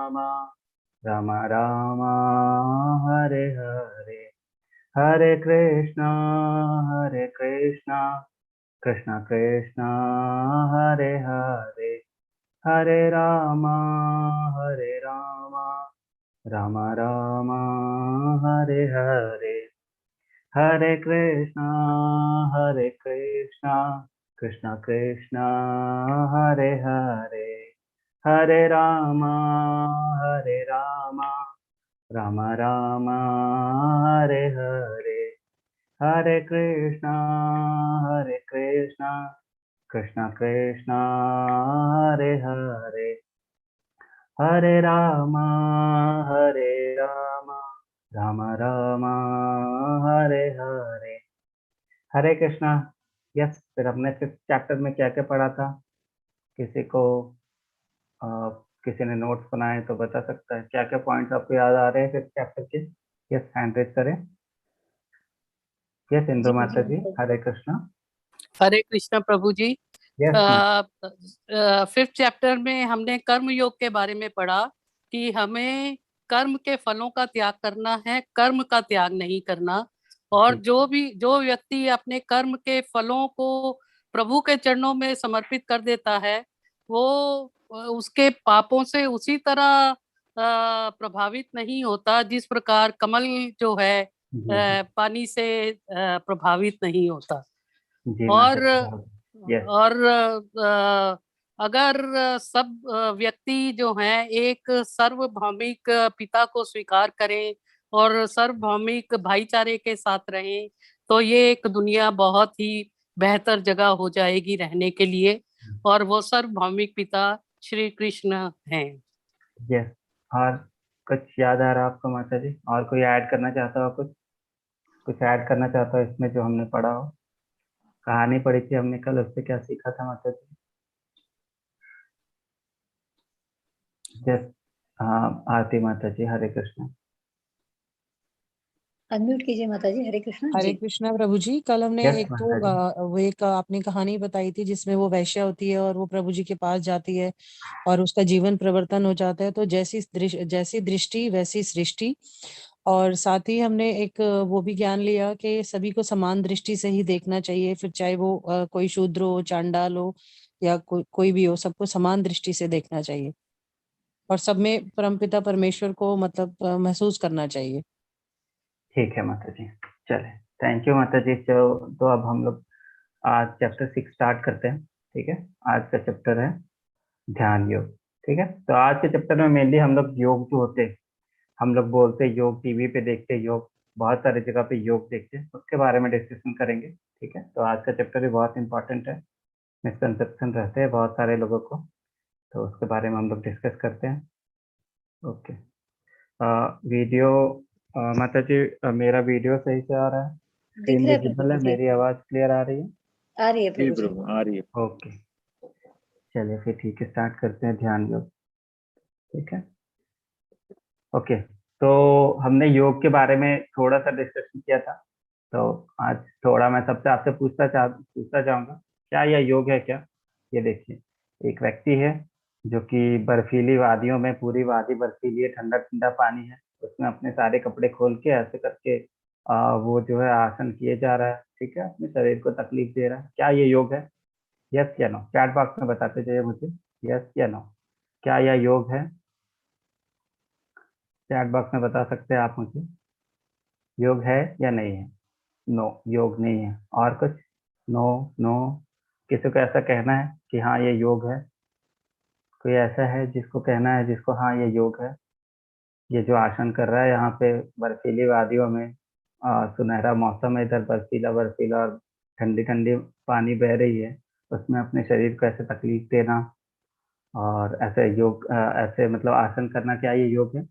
राम राम हरे हरे, हरे कृष्णा कृष्ण कृष्ण हरे हरे, हरे राम राम राम हरे हरे, हरे कृष्णा कृष्ण कृष्ण हरे हरे, हरे राम राम राम हरे हरे, हरे कृष्णा कृष्ण कृष्ण हरे हरे, हरे राम राम राम हरे हरे, हरे Krishna. Yes, फिर हमने 5th chapter में क्या क्या पढ़ा था? किसी को अ, किसी ने नोट्स बनाए तो बता सकता है, क्या क्या पॉइंट्स आपको याद आ रहे हैं 5th चैप्टर के? यस, हैंड रेज करें। यस, इंदु जी माता जी, जी हरे कृष्णा। हरे कृष्णा प्रभु जी। यस माता। 5th चैप्टर में हमने कर्म योग के बारे में पढ़ा कि हमें कर्म के फलों का त्याग करना है, कर्म का त्याग नहीं करना। और जी जो व्यक्ति अपने कर्म के फलों को प्रभु के चरणों में समर्पित कर देता है, वो उसके पापों से उसी तरह प्रभावित नहीं होता जिस प्रकार कमल जो है जी पानी से प्रभावित नहीं होता। जी माता और जी। यस अगर सब व्यक्ति जो हैं एक सार्वभौमिक पिता को स्वीकार करें और सार्वभौमिक भाईचारे के साथ रहें, तो ये एक दुनिया बहुत ही बेहतर जगह हो जाएगी रहने के लिए। और वो सार्वभौमिक पिता श्री कृष्ण हैं। यस। और कुछ याद आ रहा है आपको माता जी? और कोई ऐड करना चाहता हो? कुछ कुछ ऐड करना चाहता हो इसमें जो हमने पढ़ा हो? कहानी पढ़ी थी हमने कल, उससे क्या सीखा था माता जी? यस। हाँ, आरती माता जी, हरे कृष्ण। अनम्यूट कीजिए माता जी। हरे कृष्णा हरे जी। कृष्णा प्रभु जी। कल हमने यस एक माता जी। तो वो एक आपने कहानी बताई थी जिसमें वो वैश्या होती है और वो प्रभु जी के पास जाती है और उसका जीवन परिवर्तन हो जाता है। तो जैसी दृष्टि वैसी सृष्टि। और साथ ही हमने एक वो भी ज्ञान लिया कि सभी को समान दृष्टि से ही देखना चाहिए, फिर चाहे वो कोई शूद्र हो, चांडाल हो या कोई भी हो, सबको समान दृष्टि से देखना चाहिए और सब में परमपिता परमेश्वर को मतलब महसूस करना चाहिए। ठीक है माता जी, चले। थैंक यू माता जी। तो अब हम लोग आज चैप्टर 6 स्टार्ट करते हैं। ठीक है, आज का चैप्टर है ध्यान योग। ठीक है, तो आज के चैप्टर में मेनली हम लोग योग जो होते हैं, हम लोग बोलते हैं योग, टीवी पे देखते हैं योग, बहुत सारी जगह पे योग देखते हैं, उसके बारे में डिस्कशन करेंगे। ठीक है, तो आज का चैप्टर भी बहुत इंपॉर्टेंट है। मिसकंसेप्शन रहते हैं बहुत सारे लोगों को, तो उसके बारे में हम लोग डिस्कस करते हैं। ओके। वीडियो माता जी, मेरा वीडियो सही से आ रहा है? दिख स्क्रीन रहा है विजिबल है? प्रभु जी। मेरी आवाज क्लियर आ रही है? आ रही है जी प्रभु जी। प्रभु, आ रही है। ओके, चलिए फिर ठीक है, स्टार्ट करते हैं ध्यान योग। ठीक है, ओके। तो हमने योग के बारे में थोड़ा सा डिस्कशन किया था, तो आज थोड़ा मैं सबसे आपसे पूछता चाहूंगा, क्या यह योग है क्या? ये देखिए, एक व्यक्ति है जो कि बर्फीली वादियों में, पूरी वादी बर्फीली है, ठंडा ठंडा पानी है, उसमें अपने सारे कपड़े खोल के ऐसे करके वो जो है आसन किए जा रहा है। ठीक है, अपने शरीर को तकलीफ दे रहा है। क्या ये योग है? यस या नो? चैट बॉक्स में बताते जाइए मुझे, यस या नो। क्या यह योग है? चैट बॉक्स में बता सकते हैं आप मुझे, योग है या नहीं है? नो, योग नहीं है। और कुछ? No, no. किसी को ऐसा कहना है कि हाँ ये योग है? कोई ऐसा है जिसको कहना है, जिसको हाँ ये योग है? ये जो आसन कर रहा है यहाँ पे बर्फीली वादियों में, सुनहरा मौसम है, इधर बर्फीला बर्फीला और ठंडी ठंडी पानी बह रही है, उसमें अपने शरीर को ऐसे तकलीफ देना और ऐसे योग, ऐसे मतलब आसन करना, क्या ये योग है?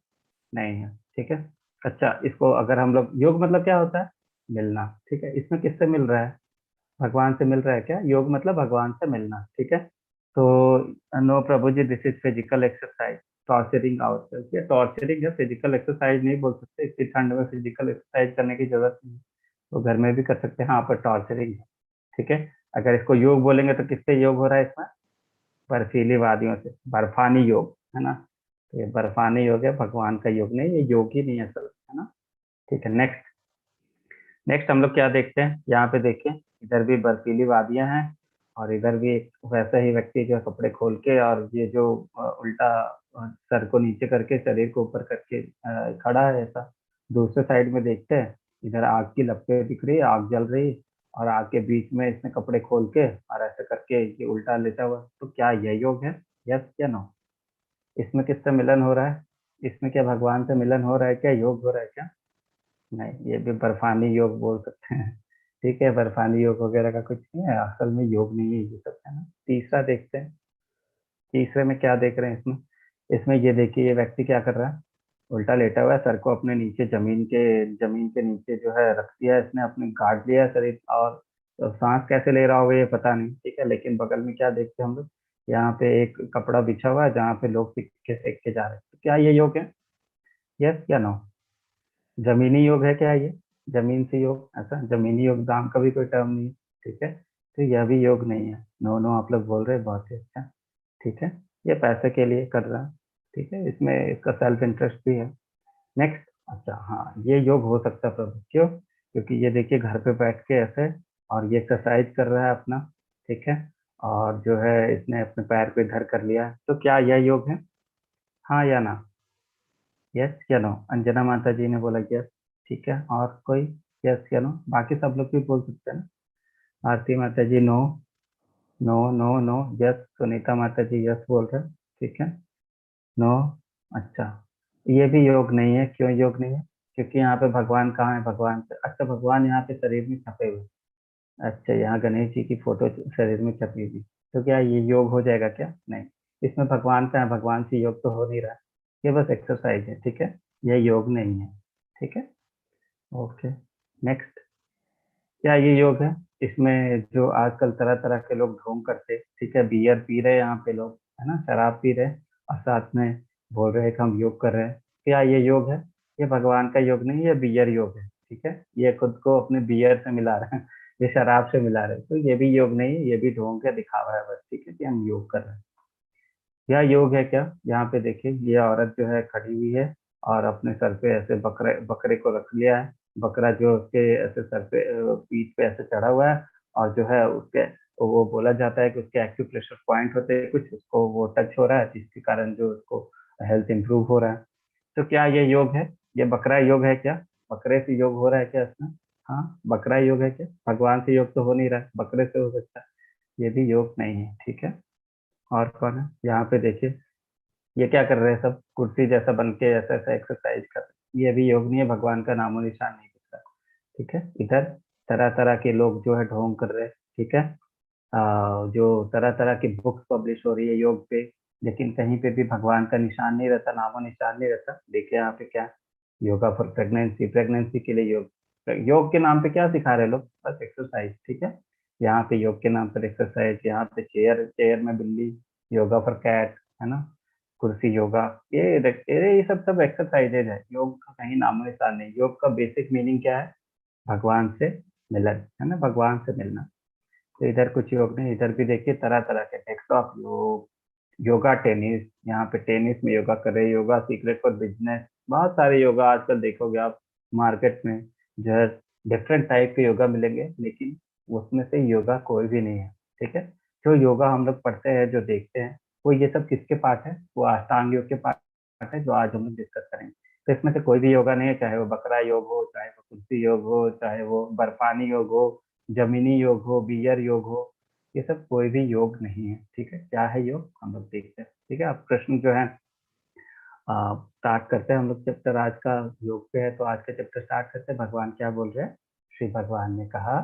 नहीं है। ठीक है। अच्छा, इसको अगर हम लोग, योग मतलब क्या होता है? मिलना। ठीक है, इसमें किससे मिल रहा है? भगवान से मिल रहा है क्या? योग मतलब भगवान से मिलना। ठीक है, तो no Prabhu ji, this is physical exercise, torturing ourselves. ये टॉर्चरिंग है, फिजिकल एक्सरसाइज नहीं बोल सकते, इतनी ठंड में फिजिकल एक्सरसाइज करने की जरूरत नहीं है, तो घर में भी कर सकते हैं। हाँ, पर टॉर्चरिंग है। ठीक है, अगर इसको योग बोलेंगे तो किससे योग हो रहा है इसमें? बर्फीली वादियों से, बर्फानी योग है ना। तो ये बर्फानी योग है, भगवान का योग नहीं, ये योग ही नहीं है असल, है ना। ठीक है, नेक्स्ट नेक्स्ट हम लोग क्या देखते हैं, यहाँ पे देखिए इधर भी बर्फीली वादियां हैं और इधर भी एक वैसा ही व्यक्ति जो है कपड़े खोल के और ये जो उल्टा सर को नीचे करके शरीर को ऊपर करके खड़ा है ऐसा। दूसरे साइड में देखते हैं, इधर आग की लपटें दिख रही है, आग जल रही है और आग के बीच में इसने कपड़े खोल के और ऐसे करके ये उल्टा लेटा हुआ। तो क्या यह योग है, यस या नो? इसमें किससे मिलन हो रहा है, इसमें क्या भगवान से मिलन हो रहा है, क्या योग हो रहा है क्या? नहीं, ये भी बर्फानी योग बोल सकते हैं। ठीक है, बर्फानी योग वगैरह का कुछ नहीं है, असल में योग नहीं है ये सब, है ना। तीसरा देखते हैं, तीसरे में क्या देख रहे हैं इसमें। इसमें ये देखिए, ये व्यक्ति क्या कर रहा है, उल्टा लेटा हुआ है, सर को अपने नीचे जमीन के नीचे जो है रख दिया है इसने, अपने गाड़ लिया है शरीर। और तो सांस कैसे ले रहा होगा ये पता नहीं, ठीक है। लेकिन बगल में क्या देखते हैं हम लोग, यहाँ पे एक कपड़ा बिछा हुआ है जहाँ पे लोग सिक्के सेक के जा रहे हैं। तो क्या ये योग है, यस या नो? जमीनी योग है क्या ये, जमीन से योग, ऐसा जमीनी योग नाम का भी कोई टर्म नहीं है, ठीक है। तो यह भी योग नहीं है, नो नो आप लोग बोल रहे हैं, बहुत ही अच्छा। ठीक है, ये पैसे के लिए कर रहा है, ठीक है, इसमें इसका सेल्फ इंटरेस्ट भी है। नेक्स्ट, अच्छा हाँ, ये योग हो सकता है प्रभु, क्यों? क्योंकि ये देखिए घर पे बैठ के ऐसे और ये एक्सरसाइज कर रहा है अपना, ठीक है। और जो है इसने अपने पैर को इधर कर लिया है, तो क्या यह योग है, हाँ या ना? यस या नो? अंजना माता जी ने बोला यस, ठीक है। और कोई यस या नो? बाकी सब लोग भी बोल सकते हैं ना। आरती माता ji no, no no no, yes. Sunita माता जी यस बोल रहे हैं, ठीक है, नो। अच्छा, ये भी योग नहीं है, क्यों योग नहीं है? क्योंकि यहाँ पे भगवान कहाँ है, भगवान से, अच्छा भगवान यहाँ पे शरीर में छपे हुए, अच्छा यहाँ गणेश जी की फोटो शरीर में छपी हुई, तो क्या ये योग हो जाएगा क्या? नहीं, इसमें भगवान का है, भगवान से योग तो हो नहीं रहा है, ये बस एक्सरसाइज है, ठीक है, यह योग नहीं है, ठीक है। ओके, नेक्स्ट, क्या ये योग है? इसमें जो आजकल तरह तरह के लोग ढोंग करते, ठीक है, बियर पी रहे हैं यहाँ पे लोग, है ना, शराब पी रहे हैं और साथ में बोल रहे हैं कि हम योग कर रहे हैं, क्या ये योग है? ये भगवान का योग नहीं है, ये बियर योग है, ठीक है। ये खुद को अपने बियर से मिला रहे हैं, ये शराब से मिला रहे हैं, तो ये भी योग नहीं है, ये भी ढोंग के दिखावा है बस, ठीक है, कि हम योग कर रहे हैं। यह योग है क्या? यहाँ पे देखिए, ये औरत जो है खड़ी हुई है और अपने सर पे ऐसे बकरे बकरे को रख लिया है, बकरा जो उसके ऐसे सर पे पीठ पे ऐसे चढ़ा हुआ है और जो है उसके, वो बोला जाता है कि उसके एक्यूप्रेशर पॉइंट होते हैं कुछ, उसको वो टच हो रहा है जिसके कारण जो उसको हेल्थ इंप्रूव हो रहा है। तो क्या ये योग है, ये बकरा योग है क्या? बकरे से योग हो रहा है क्या इसमें? हाँ, बकरा योग है क्या? भगवान से योग तो हो नहीं रहा है, बकरे से हो सकता है, ये भी योग नहीं है, ठीक है। और कौन है यहाँ पे देखिए, ये क्या कर रहे हैं सब, कुर्सी जैसा बन के ऐसा ऐसा एक्सरसाइज कर रहे हैं, ये भी योग नहीं है, भगवान का नामो निशान नहीं दिख रहा, ठीक है। इधर तरह तरह के लोग जो है ढोंग कर रहे हैं, ठीक है। जो तरह तरह की बुक्स पब्लिश हो रही है योग पे, लेकिन कहीं पे भी भगवान का निशान नहीं रहता, नामो निशान नहीं रहता। देखिए यहाँ पे क्या, योगा फॉर प्रेगनेंसी, प्रेगनेंसी के लिए योग, योग के नाम पे क्या सिखा रहे लोग, बस एक्सरसाइज, ठीक है। यहाँ पे योग के नाम पर एक्सरसाइज, यहाँ पे चेयर चेयर में बिल्ली, योगा फॉर कैट, है ना, कुर्सी योगा, ये सब सब एक्सरसाइजेज है, योग का कहीं नामो निशान नहीं। योग का बेसिक मीनिंग क्या है, भगवान से मिलन, है ना, भगवान से मिलना। तो इधर कुछ योग नहीं, इधर भी देखिए तरह तरह के डेस्कटॉप योग, योगा टेनिस, यहाँ पे टेनिस में योगा कर रहे हैं, योगा सीक्रेट फॉर बिजनेस, बहुत सारे योगा आजकल देखोगे आप मार्केट में, जो है डिफरेंट टाइप के योगा मिलेंगे, लेकिन उसमें से योगा कोई भी नहीं है, ठीक है। जो योगा हम लोग पढ़ते हैं, जो देखते हैं, वो ये सब किसके पार्ट है, वो अष्टांग योग के पार्ट है, जो आज हम लोग डिस्कस करेंगे। तो इसमें से कोई भी योगा नहीं है, चाहे वो बकरा योग हो, चाहे वो कुर्सी योग हो, चाहे वो बर्फानी योग हो, जमीनी योग हो, बियर योग हो, ये सब कोई भी योग नहीं है, ठीक है। क्या है योग, हम लोग देखते हैं, ठीक है। अब प्रश्न जो है स्टार्ट करते हैं हम लोग, चैप्टर आज का योग पे है, तो आज का चैप्टर स्टार्ट करते हैं। भगवान क्या बोल रहे हैं, श्री भगवान ने कहा,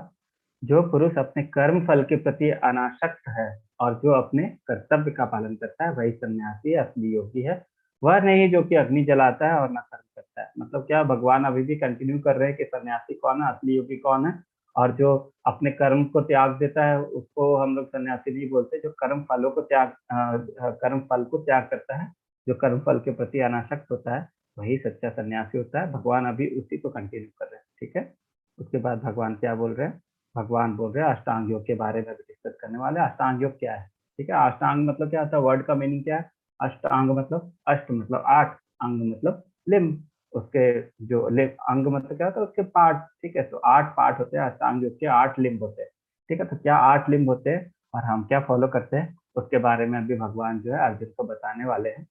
जो पुरुष अपने कर्म फल के प्रति अनासक्त है और जो अपने कर्तव्य का पालन करता है, वही सन्यासी असली योगी है, वह नहीं जो कि अग्नि जलाता है और न कर्म करता है। मतलब क्या, भगवान अभी भी कंटिन्यू कर रहे हैं कि सन्यासी कौन है, असली योगी कौन है, और जो अपने कर्म को त्याग देता है उसको हम लोग सन्यासी नहीं बोलते, जो कर्म फलों को कर्म फल को त्याग करता है, जो कर्म फल के प्रति अनासक्त होता है, वही सच्चा सन्यासी होता है। भगवान अभी उसी को कंटिन्यू कर रहे हैं, ठीक है। उसके बाद भगवान क्या बोल रहे हैं, भगवान बोल रहे हैं अष्टांग योग के बारे में भी डिस्कस करने वाले हैं। अष्टांग योग क्या है, ठीक है, अष्टांग मतलब क्या होता है, वर्ड का मीनिंग क्या है, अष्टांग मतलब अष्ट मतलब 8, अंग मतलब लिम्ब, उसके जो अंग मतलब क्या होता है, उसके पार्ट, ठीक है। तो 8 पार्ट होते हैं अष्टांग योग के, 8 लिम्ब होते हैं, ठीक है। तो क्या 8 लिम्ब होते हैं और हम क्या फॉलो करते हैं, उसके बारे में अभी भगवान जो है अर्जुन को बताने वाले हैं।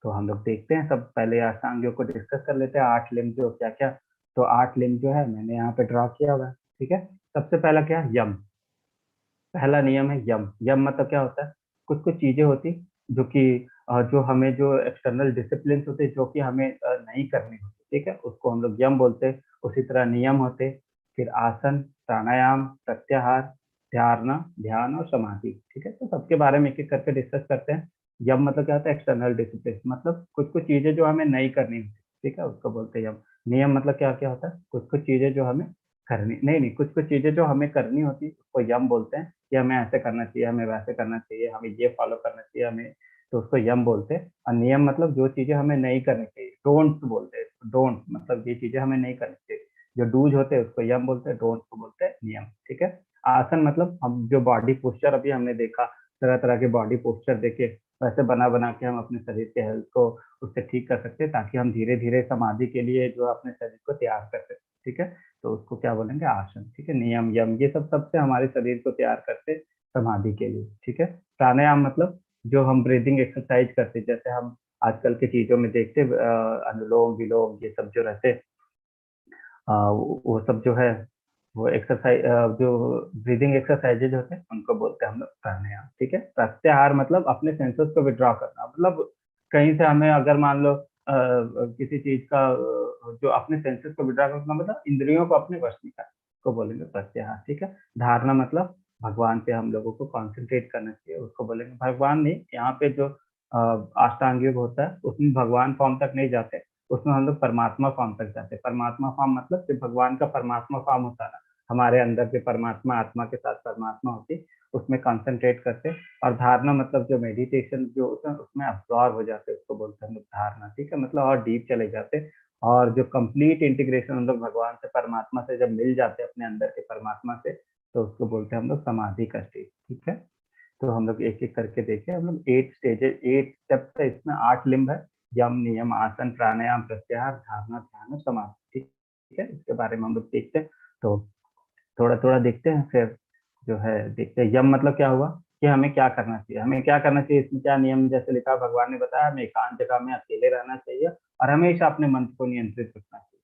तो हम लोग देखते हैं, सब पहले अष्टांग योग को डिस्कस कर लेते हैं। 8 लिम्ब जो क्या क्या, तो 8 लिम्ब जो है मैंने यहाँ पे ड्रॉ किया हुआ है, ठीक है। सबसे पहला क्या है, यम। पहला नियम है यम। यम मतलब क्या होता है, कुछ कुछ चीजें होती जो कि जो हमें जो एक्सटर्नल डिसिप्लिन होते जो कि हमें नहीं करनी होती, ठीक है, उसको हम लोग यम बोलते हैं। उसी तरह नियम होते, फिर आसन, प्राणायाम, प्रत्याहार, धारणा, ध्यान और समाधि, ठीक है। तो सबके बारे में एक एक करके डिस्कस करते हैं। यम मतलब क्या होता है, एक्सटर्नल डिसिप्लिन, मतलब कुछ कुछ चीजें जो हमें नहीं करनी होती, ठीक है, उसको बोलते हैं यम। नियम मतलब क्या क्या होता है, कुछ कुछ चीजें जो हमें करनी नहीं नहीं कुछ कुछ चीजें जो हमें करनी होती उसको यम बोलते हैं, कि हमें ऐसे करना चाहिए, हमें वैसे करना चाहिए, हमें ये फॉलो करना चाहिए हमें, तो उसको यम बोलते हैं। और नियम मतलब जो चीजें हमें नहीं करनी चाहिए, डोंट बोलते हैं। डोंट मतलब ये चीजें हमें नहीं करनी चाहिए, जो डूज होते हैं उसको यम बोलते हैं, डोंट को बोलते हैं नियम, ठीक है। आसन मतलब हम जो बॉडी पोस्चर अभी हमने देखा, तरह तरह के बॉडी पोस्चर देखे, वैसे बना बना के हम अपने शरीर के हेल्थ को उससे ठीक कर सकते हैं, ताकि हम धीरे धीरे समाधि के लिए जो अपने शरीर को तैयार कर सकते, ठीक है। तो उसको क्या बोलेंगे, आसन, ठीक है। नियम यम ये सब सबसे हमारे शरीर को तैयार करते समाधि के लिए, ठीक है। प्राणायाम मतलब जो हम ब्रीदिंग एक्सरसाइज करते, जैसे हम आजकल की चीजों में देखते अनुलोम विलोम ये सब जो रहते, वो सब जो है वो एक्सरसाइज, जो ब्रीदिंग एक्सरसाइजेज होते हैं उनको बोलते हैं हम लोग प्राणायाम, ठीक है। प्रत्याहार मतलब अपने सेंसेस को विड्रॉ करना, मतलब कहीं से हमें अगर मान लो किसी चीज का जो अपने सेंसेस को विड्रॉ करना मतलब इंद्रियों को अपने वश में करना, को बोलेंगे प्रत्याहार, ठीक है। धारणा मतलब भगवान पे हम लोगों को कॉन्सेंट्रेट करना चाहिए, उसको बोलेंगे भगवान नहीं, यहाँ पे जो अष्टांग योग होता है उसमें भगवान फॉर्म तक नहीं जाते, उसमें हम लोग परमात्मा फॉर्म तक जाते हैं। परमात्मा फॉर्म मतलब सिर्फ भगवान का परमात्मा फॉर्म होता है ना, हमारे अंदर जो परमात्मा, आत्मा के साथ परमात्मा होती, उसमें कंसंट्रेट करते। और धारणा मतलब जो मेडिटेशन जो होता है उसमें अब्सॉर्ब हो जाते, उसको बोलते हैं हम लोग धारणा, ठीक है, मतलब और डीप चले जाते। और जो कंप्लीट इंटीग्रेशन हम लोग भगवान से, परमात्मा से जब मिल जाते हैं अपने अंदर के परमात्मा से, तो उसको बोलते हैं हम लोग समाधि का स्टेज, ठीक है। तो हम लोग एक एक करके देखें, हम लोग 8 स्टेजेस 8 स्टेप्स है, इसमें 8 लिम्ब है, यम नियम आसन प्राणायाम प्रत्याहार धारणा ध्यान और समाधि, ठीक है। इसके बारे में हम लोग देखते हैं, तो थोड़ा थोड़ा देखते हैं, फिर जो है देखते हैं। यम मतलब क्या हुआ, कि हमें क्या करना चाहिए, हमें क्या करना चाहिए, इसमें क्या नियम जैसे लिखा भगवान ने बताया, हमें एकांत जगह में अकेले रहना चाहिए और हमेशा अपने मन को नियंत्रित रखना चाहिए,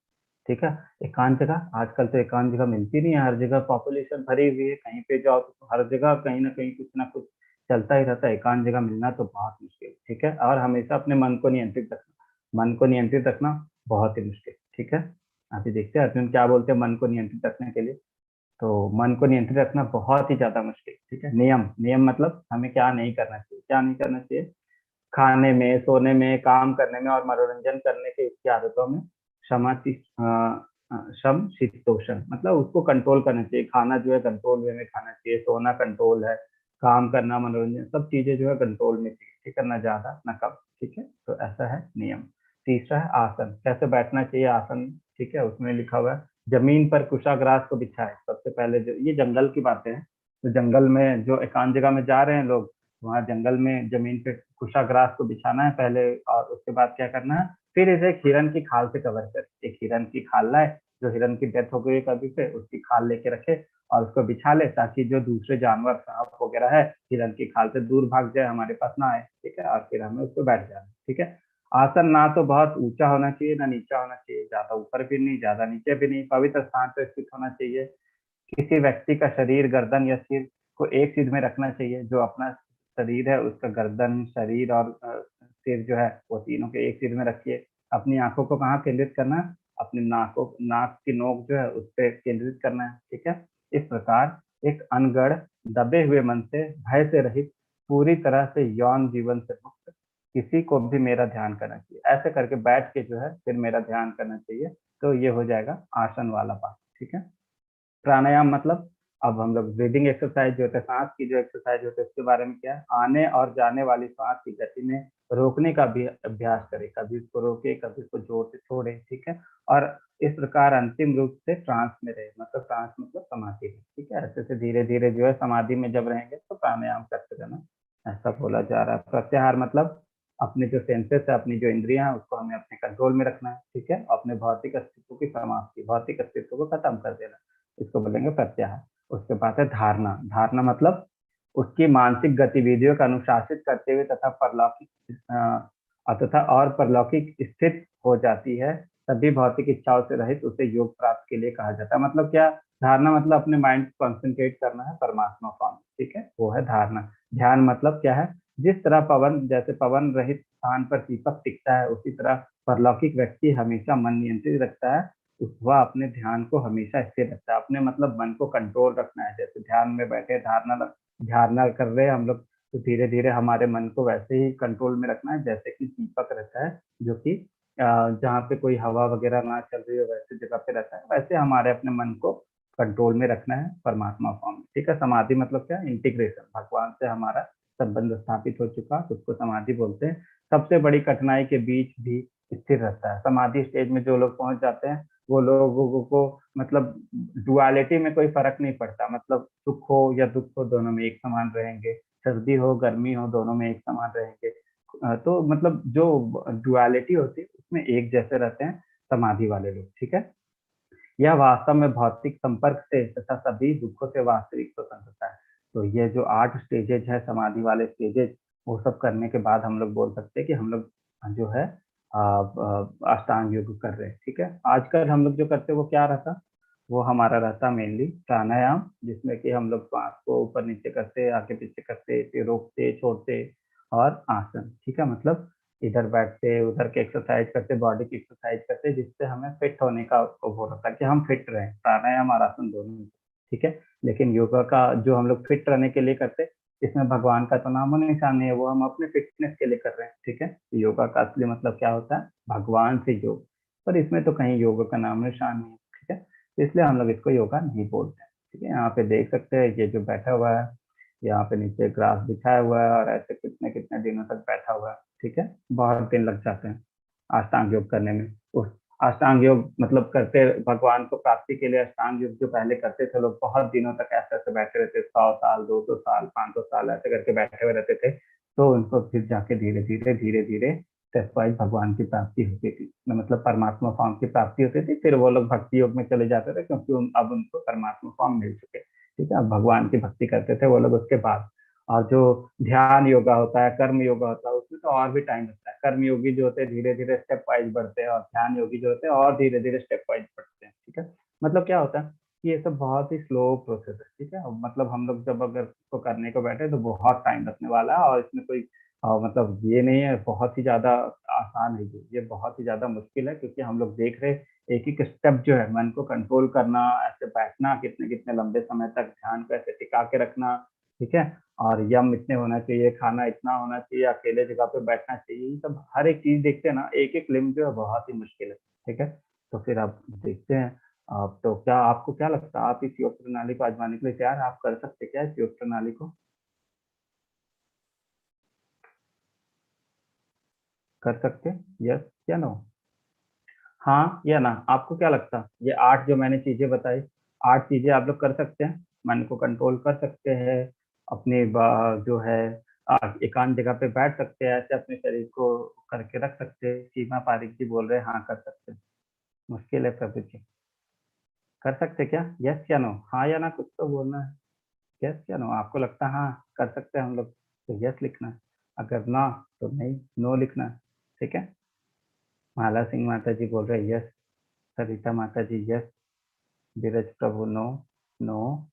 ठीक है। एकांत जगह, आजकल तो एकांत जगह मिलती नहीं है, हर जगह पॉपुलेशन भरी हुई है, कहीं पे जाओ तो हर जगह कहीं ना कुछ चलता ही रहता है, एकांत जगह मिलना तो बहुत मुश्किल, ठीक है। और हमेशा अपने मन को नियंत्रित रखना, मन को नियंत्रित रखना बहुत ही मुश्किल, ठीक है। अभी देखते हैं अर्जुन क्या बोलते हैं मन को नियंत्रित रखने के लिए। तो मन को नियंत्रित रखना बहुत ही ज्यादा मुश्किल, ठीक है। नियम, नियम मतलब हमें क्या नहीं करना चाहिए, क्या नहीं करना चाहिए, खाने में, सोने में, काम करने में और मनोरंजन करने के इसकी आदतों में क्षमा शम शीतोषण, मतलब उसको कंट्रोल करना चाहिए। खाना जो है कंट्रोल वे में खाना चाहिए, सोना कंट्रोल है, काम करना, मनोरंजन, सब चीजें जो है कंट्रोल में चाहिए, ठीक है, ना ज्यादा ना कम, ठीक है। तो ऐसा है नियम। तीसरा है आसन, कैसे बैठना चाहिए आसन, ठीक है, उसमें लिखा हुआ है जमीन पर कुशाग्रास को बिछाए। सबसे पहले जो ये जंगल की बातें हैं, तो जंगल में जो एकांत जगह में जा रहे हैं लोग, वहां जंगल में जमीन पे कुशाग्रास को बिछाना है पहले, और उसके बाद क्या करना है, फिर इसे एक हिरन की खाल से कवर कर, एक हिरन की खाल लाए, जो हिरन की डेथ हो गई कभी से, उसकी खाल लेके रखे और उसको बिछा ले, ताकि जो दूसरे जानवर सांप वगैरह है हिरन की खाल से दूर भाग जाए, हमारे पास ना आए, ठीक है। और फिर हमें उस पर बैठ जाना, ठीक है। आसन ना तो बहुत ऊंचा होना चाहिए ना नीचा होना चाहिए, ज्यादा ऊपर भी नहीं ज्यादा नीचे भी नहीं, पवित्र स्थान पर स्थित होना चाहिए। किसी व्यक्ति का शरीर, गर्दन या सिर को एक चीज में रखना चाहिए, जो अपना शरीर है उसका गर्दन, शरीर और सिर जो है वो तीनों के एक चीज में रखिए। अपनी आंखों को कहाँ केंद्रित करना है, अपनी नाक की नोक जो है उस पर केंद्रित करना है, ठीक है। इस प्रकार एक अनगढ़ दबे हुए मन से, भय से रहित, पूरी तरह से यौन जीवन से मुक्त किसी को भी मेरा ध्यान करना चाहिए, ऐसे करके बैठ के जो है फिर मेरा ध्यान करना चाहिए। तो ये हो जाएगा आसन वाला पार्ट, ठीक है। प्राणायाम मतलब अब हम लोग ब्रीदिंग एक्सरसाइज जो होता है, सांस की जो एक्सरसाइज होती है उसके बारे में क्या है, आने और जाने वाली सांस की गति में रोकने का भी अभ्यास करें, कभी उसको रोके कभी उसको जोर से छोड़े, ठीक है। और इस प्रकार अंतिम रूप से ट्रांस में रहे, मतलब ट्रांस मतलब समाधि में, ठीक है। ऐसे से धीरे धीरे जो है समाधि में जब रहेंगे तो प्राणायाम करते रहना, ऐसा बोला जा रहा है। प्रत्याहार मतलब अपने जो सेंसेस है, अपनी जो इंद्रियां हैं, उसको हमें अपने कंट्रोल में रखना है, ठीक है। अपने भौतिक अस्तित्व की समाप्ति, भौतिक अस्तित्व को खत्म कर देना, इसको बोलेंगे प्रत्याहार। उसके बाद है धारणा। धारणा मतलब उसकी मानसिक गतिविधियों को अनुशासित करते हुए तथा और परलौकिक स्थित हो जाती है, सभी भौतिक इच्छाओं से रहित उसे योग प्राप्त के लिए कहा जाता है। मतलब क्या? धारणा मतलब अपने माइंड को कंसंट्रेट करना है परमात्मा फॉर्म, ठीक है, वो है धारणा। ध्यान मतलब क्या है? जिस तरह पवन, जैसे पवन रहित स्थान पर दीपक टिकता है, उसी तरह परलौकिक व्यक्ति हमेशा मन नियंत्रित रखता है, वह अपने ध्यान को हमेशा स्थिर रखता है। अपने मतलब मन को कंट्रोल रखना है। जैसे ध्यान में बैठे धारणा कर रहे हैं हम लोग, तो धीरे धीरे हमारे मन को वैसे ही कंट्रोल में रखना है जैसे कि दीपक रहता है, जो कि जहाँ पे कोई हवा वगैरह ना चल रही हो वैसे जगह पे रहता है, वैसे हमारे अपने मन को कंट्रोल में रखना है परमात्मा फॉर्म में, ठीक है। समाधि मतलब क्या? इंटीग्रेशन, भगवान से हमारा संबंध स्थापित हो चुका, तो उसको समाधि बोलते हैं। सबसे बड़ी कठिनाई के बीच भी स्थिर रहता है। समाधि स्टेज में जो लोग पहुंच जाते हैं, वो लोगों को मतलब डुअलिटी में कोई फर्क नहीं पड़ता, मतलब सुख हो या दुख हो दोनों में एक समान रहेंगे, सर्दी हो गर्मी हो दोनों में एक समान रहेंगे। तो मतलब जो डुअलिटी होती है उसमें एक जैसे रहते हैं समाधि वाले लोग, ठीक है। यह वास्तव में भौतिक संपर्क से तथा सभी दुखों से वास्तविक स्वतंत्रता है। तो ये जो 8 स्टेजेज है समाधि वाले स्टेजेज, वो सब करने के बाद हम लोग बोल सकते हैं कि हम लोग जो है अष्टांग योग कर रहे हैं, ठीक है। आजकल हम लोग जो करते हैं वो क्या रहता? वो हमारा रहता मेनली प्राणायाम, जिसमें कि हम लोग श्वास को ऊपर नीचे करते, आगे पीछे करते, फिर रोकते छोड़ते, और आसन, ठीक है। मतलब इधर बैठते उधर के एक्सरसाइज करते, बॉडी की एक्सरसाइज करते, जिससे हमें फिट होने का वो रहता है कि हम फिट रहें, प्राणायाम और आसन दोनों, ठीक है। लेकिन योगा का जो हम लोग फिट रहने के लिए करते, इसमें भगवान का तो नामो निशान नहीं है, वो हम अपने फिटनेस के लिए कर रहे हैं, ठीक है। योगा का असली मतलब क्या होता है? भगवान से योग, पर इसमें तो कहीं योगा का नाम निशान नहीं है, ठीक है। तो इसलिए हम लोग इसको योगा नहीं बोलते हैं, ठीक है। यहाँ पे देख सकते हैं ये जो बैठा हुआ है, यहाँ पे नीचे ग्रास बिछाया हुआ है और ऐसे कितने कितने दिनों तक बैठा हुआ है, ठीक है। बहुत दिन लग जाते हैं अष्टांग योग करने में। उस अष्टांग योग मतलब करते भगवान को प्राप्ति के लिए, अष्टांग योग जो पहले करते थे लोग, बहुत दिनों तक ऐसे ऐसे बैठे रहते, 100 साल 200 साल 500 साल ऐसे करके बैठे हुए रहते थे। तो उनको फिर जाके धीरे धीरे स्टेप वाइज भगवान की प्राप्ति होती थी, मतलब परमात्मा फॉर्म की प्राप्ति होती थी। फिर वो लोग भक्ति योग में चले जाते थे, क्योंकि अब उनको परमात्मा फॉर्म मिल चुके, ठीक है। अब भगवान की भक्ति करते थे वो लोग उसके बाद। और जो ध्यान योगा होता है, कर्म योगा होता है, उसमें तो और भी टाइम लगता है। कर्म योगी जो होते हैं धीरे धीरे स्टेप वाइज बढ़ते हैं, और ध्यान योगी जो होते हैं और धीरे धीरे स्टेप वाइज बढ़ते हैं, ठीक है। मतलब क्या होता है कि ये सब बहुत ही स्लो प्रोसेस है, ठीक है। मतलब हम लोग जब अगर इसको करने को बैठे तो बहुत टाइम लगने वाला है, और इसमें कोई मतलब ये नहीं है बहुत ही ज्यादा आसान है, ये बहुत ही ज्यादा मुश्किल है। क्योंकि हम लोग देख रहे एक एक स्टेप जो है, मन को कंट्रोल करना, ऐसे बैठना, कितने कितने लंबे समय तक ध्यान को ऐसे टिका के रखना, ठीक है। और यम इतने होना चाहिए, खाना इतना होना चाहिए, अकेले जगह पे बैठना चाहिए, ये सब हर एक चीज देखते हैं ना, एक एक लिम्ब जो है बहुत ही मुश्किल है, ठीक है। तो फिर आप देखते हैं। आप तो क्या, आपको क्या लगता है, आप इस योग प्रणाली को आजमाने के लिए तैयार हैं? आप कर सकते क्या इस योग प्रणाली को? कर सकते? यस या नो? हाँ या ना? आपको क्या लगता है ये 8 जो मैंने चीजें बताई, 8 चीजें आप लोग कर सकते हैं? मन को कंट्रोल कर सकते हैं, अपने जो है एकांत जगह पे बैठ सकते हैं, ऐसे अपने शरीर को करके रख सकते हैं? सीमा पारिक जी बोल रहे हैं हाँ कर सकते हैं। मुश्किल है प्रभु जी, कर सकते क्या? यस या नो? हाँ या ना कुछ तो बोलना है। यस या नो? आपको लगता है हाँ कर सकते हैं हम लोग, तो यस लिखना है। अगर ना, तो नहीं, नो लिखना है, ठीक है। माला सिंह माता जी बोल रहे हैं यस, सरिता माता ji yes, Dheeraj Prabhu no, no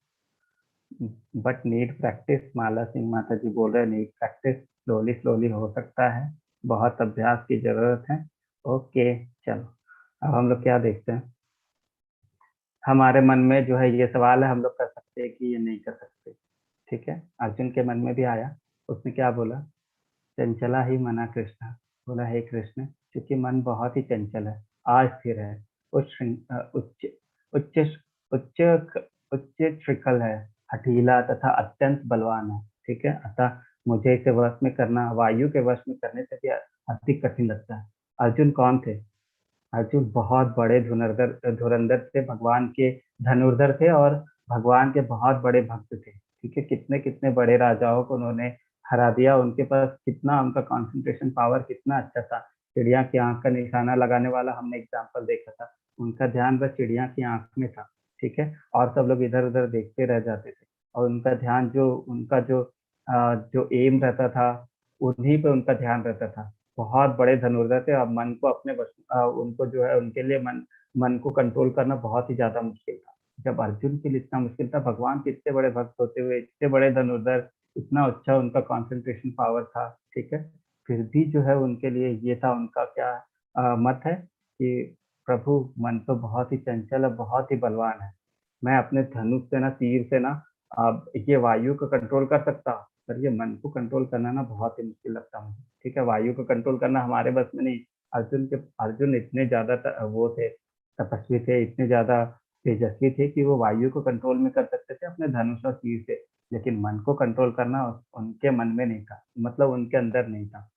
but need practice. Mala Singh माता जी बोल रहे हैं नीड प्रैक्टिस, स्लोली स्लोली हो सकता है, बहुत अभ्यास की जरूरत है। ओके चलो, अब हम लोग क्या देखते हैं। हमारे मन में जो है ये सवाल है, हम लोग कर सकते हैं कि ये नहीं कर सकते, ठीक है। अर्जुन के मन में भी आया, उसने क्या बोला? चंचला ही मना कृष्ण, बोला हे कृष्ण, क्योंकि मन बहुत ही चंचल है, अस्थिर है, उच्च उच्च उच्च उच्च उच्च श्रृंखल है, हठीला तथा अत्यंत बलवान है, ठीक है। अतः मुझे इसे वश में करना वायु के वश में करने से भी अधिक कठिन लगता है। अर्जुन कौन थे? अर्जुन बहुत बड़े धुरंधर थे, भगवान के धनुर्धर थे, और भगवान के बहुत बड़े भक्त थे, ठीक है। कितने कितने बड़े राजाओं को उन्होंने हरा दिया। उनके पास कितना, उनका कंसंट्रेशन पावर कितना अच्छा था। चिड़िया की आंख का निशाना लगाने वाला हमने एग्जाम्पल देखा था, उनका ध्यान बस चिड़िया की आंख में था, ठीक है, और सब लोग इधर उधर देखते रह जाते थे। और उनका ध्यान जो उनका जो एम रहता था, उन्हीं पे उनका ध्यान रहता था। बहुत बड़े धनुर्धर थे, और मन को अपने बस उनको जो है उनके लिए मन को कंट्रोल करना बहुत ही ज्यादा मुश्किल था। जब अर्जुन के लिए इतना मुश्किल था, भगवान के इतने बड़े भक्त होते हुए, इतने बड़े धनुर्धर, इतना अच्छा उनका कंसंट्रेशन पावर था, ठीक है, फिर भी जो है उनके लिए ये था, उनका क्या मत है कि प्रभु मन तो बहुत ही चंचल है, बहुत ही बलवान है। मैं अपने धनुष से ना, तीर से ना, ये वायु को कंट्रोल कर सकता, पर ये मन को कंट्रोल करना ना बहुत ही मुश्किल लगता मुझे, ठीक है। वायु को कंट्रोल करना हमारे बस में नहीं। अर्जुन इतने ज्यादा वो थे, तपस्वी थे, इतने ज्यादा तेजस्वी थे कि वो वायु को कंट्रोल में कर सकते थे अपने धनुष और तीर से, लेकिन मन को कंट्रोल करना उनके मन में नहीं था, मतलब उनके अंदर नहीं था।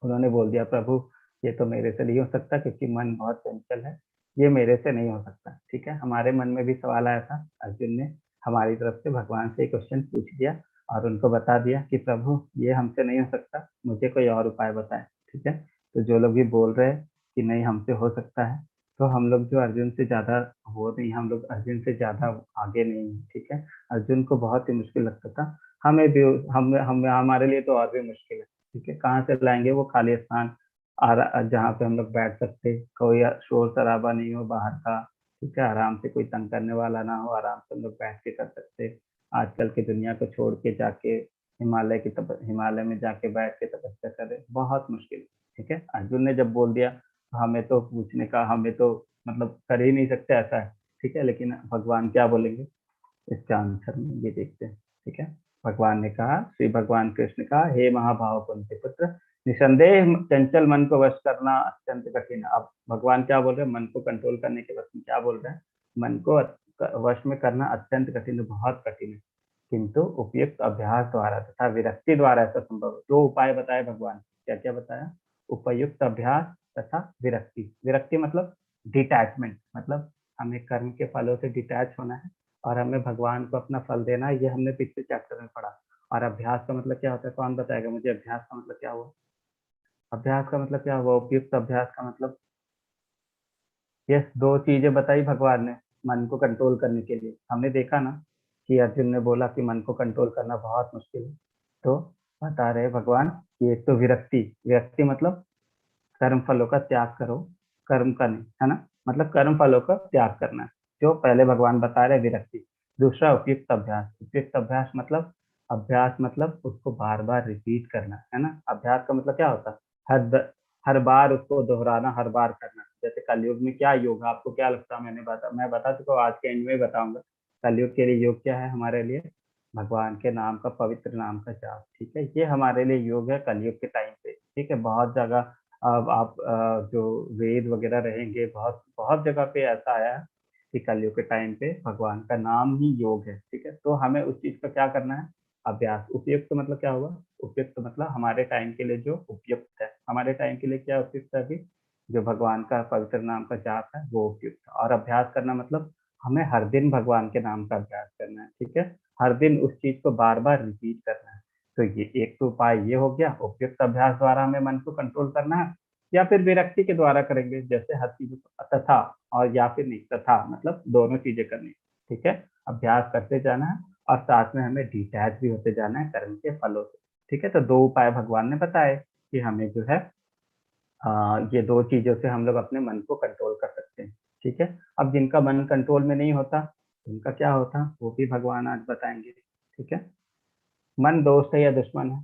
उन्होंने बोल दिया, प्रभु ये तो मेरे से नहीं हो सकता, क्योंकि मन बहुत चंचल है, ये मेरे से नहीं हो सकता, ठीक है। हमारे मन में भी सवाल आया था, अर्जुन ने हमारी तरफ से भगवान से क्वेश्चन पूछ दिया और उनको बता दिया कि प्रभु ये हमसे नहीं हो सकता, मुझे कोई और उपाय बताएं, ठीक है। तो जो लोग भी बोल रहे हैं कि नहीं हमसे हो सकता है, तो हम लोग जो अर्जुन से ज्यादा वो नहीं, हम लोग अर्जुन से ज्यादा आगे नहीं है, ठीक है। अर्जुन को बहुत ही मुश्किल लगता था, हमें भी, हम हमारे लिए तो और भी मुश्किल है, ठीक है। कहाँ से लाएंगे वो खाली स्थान, जहाँ पे हम लोग बैठ सकते, कोई शोर शराबा नहीं हो बाहर का, ठीक है, आराम से कोई तंग करने वाला ना हो, आराम से हम लोग बैठ के कर सकते। आजकल की दुनिया को छोड़ के जाके हिमालय में जाके बैठ के तपस्या करे, बहुत मुश्किल, ठीक है। अर्जुन ने जब बोल दिया तो हमें तो पूछने का, हमें तो मतलब कर ही नहीं सकते ऐसा है, ठीक है। लेकिन भगवान क्या बोलेंगे इसका आंसर में ये देखते हैं, ठीक है। भगवान ने कहा, श्री भगवान कृष्ण कहा, हे महाभाव कुंती पुत्र, निसंदेह चंचल मन को वश करना अत्यंत कठिन है। अब भगवान क्या बोल रहे हैं, मन को कंट्रोल करने के वश में क्या बोल रहे हैं, मन को वश में करना अत्यंत कठिन है, बहुत कठिन है, किंतु उपयुक्त अभ्यास द्वारा तथा विरक्ति द्वारा ऐसा संभव है। दो उपाय बताए भगवान, क्या क्या बताया, उपयुक्त अभ्यास तथा विरक्ति। विरक्ति मतलब डिटैचमेंट, मतलब हमें कर्म के फलों से डिटैच होना है और हमें भगवान को अपना फल देना है, ये हमने पिछले चैप्टर में पढ़ा। और अभ्यास का मतलब क्या होता है, कौन बताएगा मुझे, अभ्यास का मतलब क्या हुआ, अभ्यास का मतलब क्या हुआ, उपयुक्त अभ्यास का मतलब, ये दो चीजें बताई भगवान ने मन को कंट्रोल करने के लिए। हमने देखा ना कि अर्जुन ने बोला कि मन को कंट्रोल करना बहुत मुश्किल है, तो बता रहे भगवान कि एक तो विरक्ति, विरक्ति मतलब कर्म फलों का त्याग करो, कर्म का नहीं, है ना, मतलब कर्म फलों का त्याग करना है, जो पहले भगवान बता रहे विरक्ति। दूसरा उपयुक्त अभ्यास, उपयुक्त अभ्यास मतलब, अभ्यास मतलब उसको बार बार रिपीट करना, है ना। अभ्यास का मतलब क्या होता है, हर बार उसको दोहराना, हर बार करना। जैसे कलयुग में क्या योग है, आपको क्या लगता है, मैं बता चुका हूँ, आज के एंड में बताऊंगा। कलयुग के लिए योग क्या है हमारे लिए, भगवान के नाम का, पवित्र नाम का जाप, ठीक है, ये हमारे लिए योग है कलयुग के टाइम पे, ठीक है। बहुत जगह अब आप जो वेद वगैरह रहेंगे, बहुत बहुत जगह पे ऐसा आया है कि कलयुग के टाइम पे भगवान का नाम ही योग है, ठीक है। तो हमें उस चीज का क्या करना है, अभ्यास। उपयुक्त मतलब क्या हुआ, उपयुक्त मतलब हमारे टाइम के लिए जो उपयुक्त है, हमारे टाइम के लिए क्या उपयुक्त है अभी, जो भगवान का पवित्र नाम का जाप है वो उपयुक्त है। और अभ्यास करना मतलब हमें हर दिन भगवान के नाम का अभ्यास करना है, ठीक है, हर दिन उस चीज को बार बार रिपीट करना है। तो ये एक तो उपाय ये हो गया, उपयुक्त अभ्यास द्वारा हमें मन को कंट्रोल करना है, या फिर विरक्ति के द्वारा करेंगे, जैसे हर चीज तथा, और या फिर नहीं, तथा मतलब दोनों चीजें करनी, ठीक है। अभ्यास करते जाना है और साथ में हमें डिटैच भी होते जाना है कर्म के फलों से, ठीक है। तो दो उपाय भगवान ने बताए कि हमें जो है ये दो चीजों से हम लोग अपने मन को कंट्रोल कर सकते हैं, ठीक है। अब जिनका मन कंट्रोल में नहीं होता, उनका क्या होता, वो भी भगवान आज बताएंगे, ठीक है। मन दोस्त है या दुश्मन है,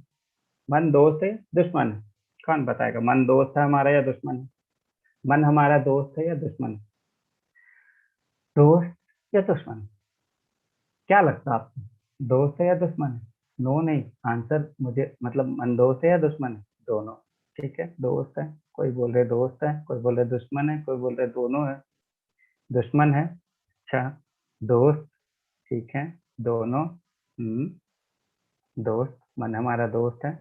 मन दोस्त है दुश्मन है, कौन बताएगा, मन दोस्त है हमारा या दुश्मन है, मन हमारा दोस्त है या दुश्मन है, दोस्त या दुश्मन, क्या लगता है आपको, दोस्त है या दुश्मन है, नो नहीं, आंसर मुझे, मतलब मन दोस्त है या दुश्मन है, दोनों, ठीक है, दोस्त है, कोई बोल रहे दोस्त है, कोई बोल रहे दुश्मन है, कोई बोल रहे दोनों है, दुश्मन है, अच्छा, दोस्त, ठीक है, दोनों, दोस्त, मन हमारा दोस्त है,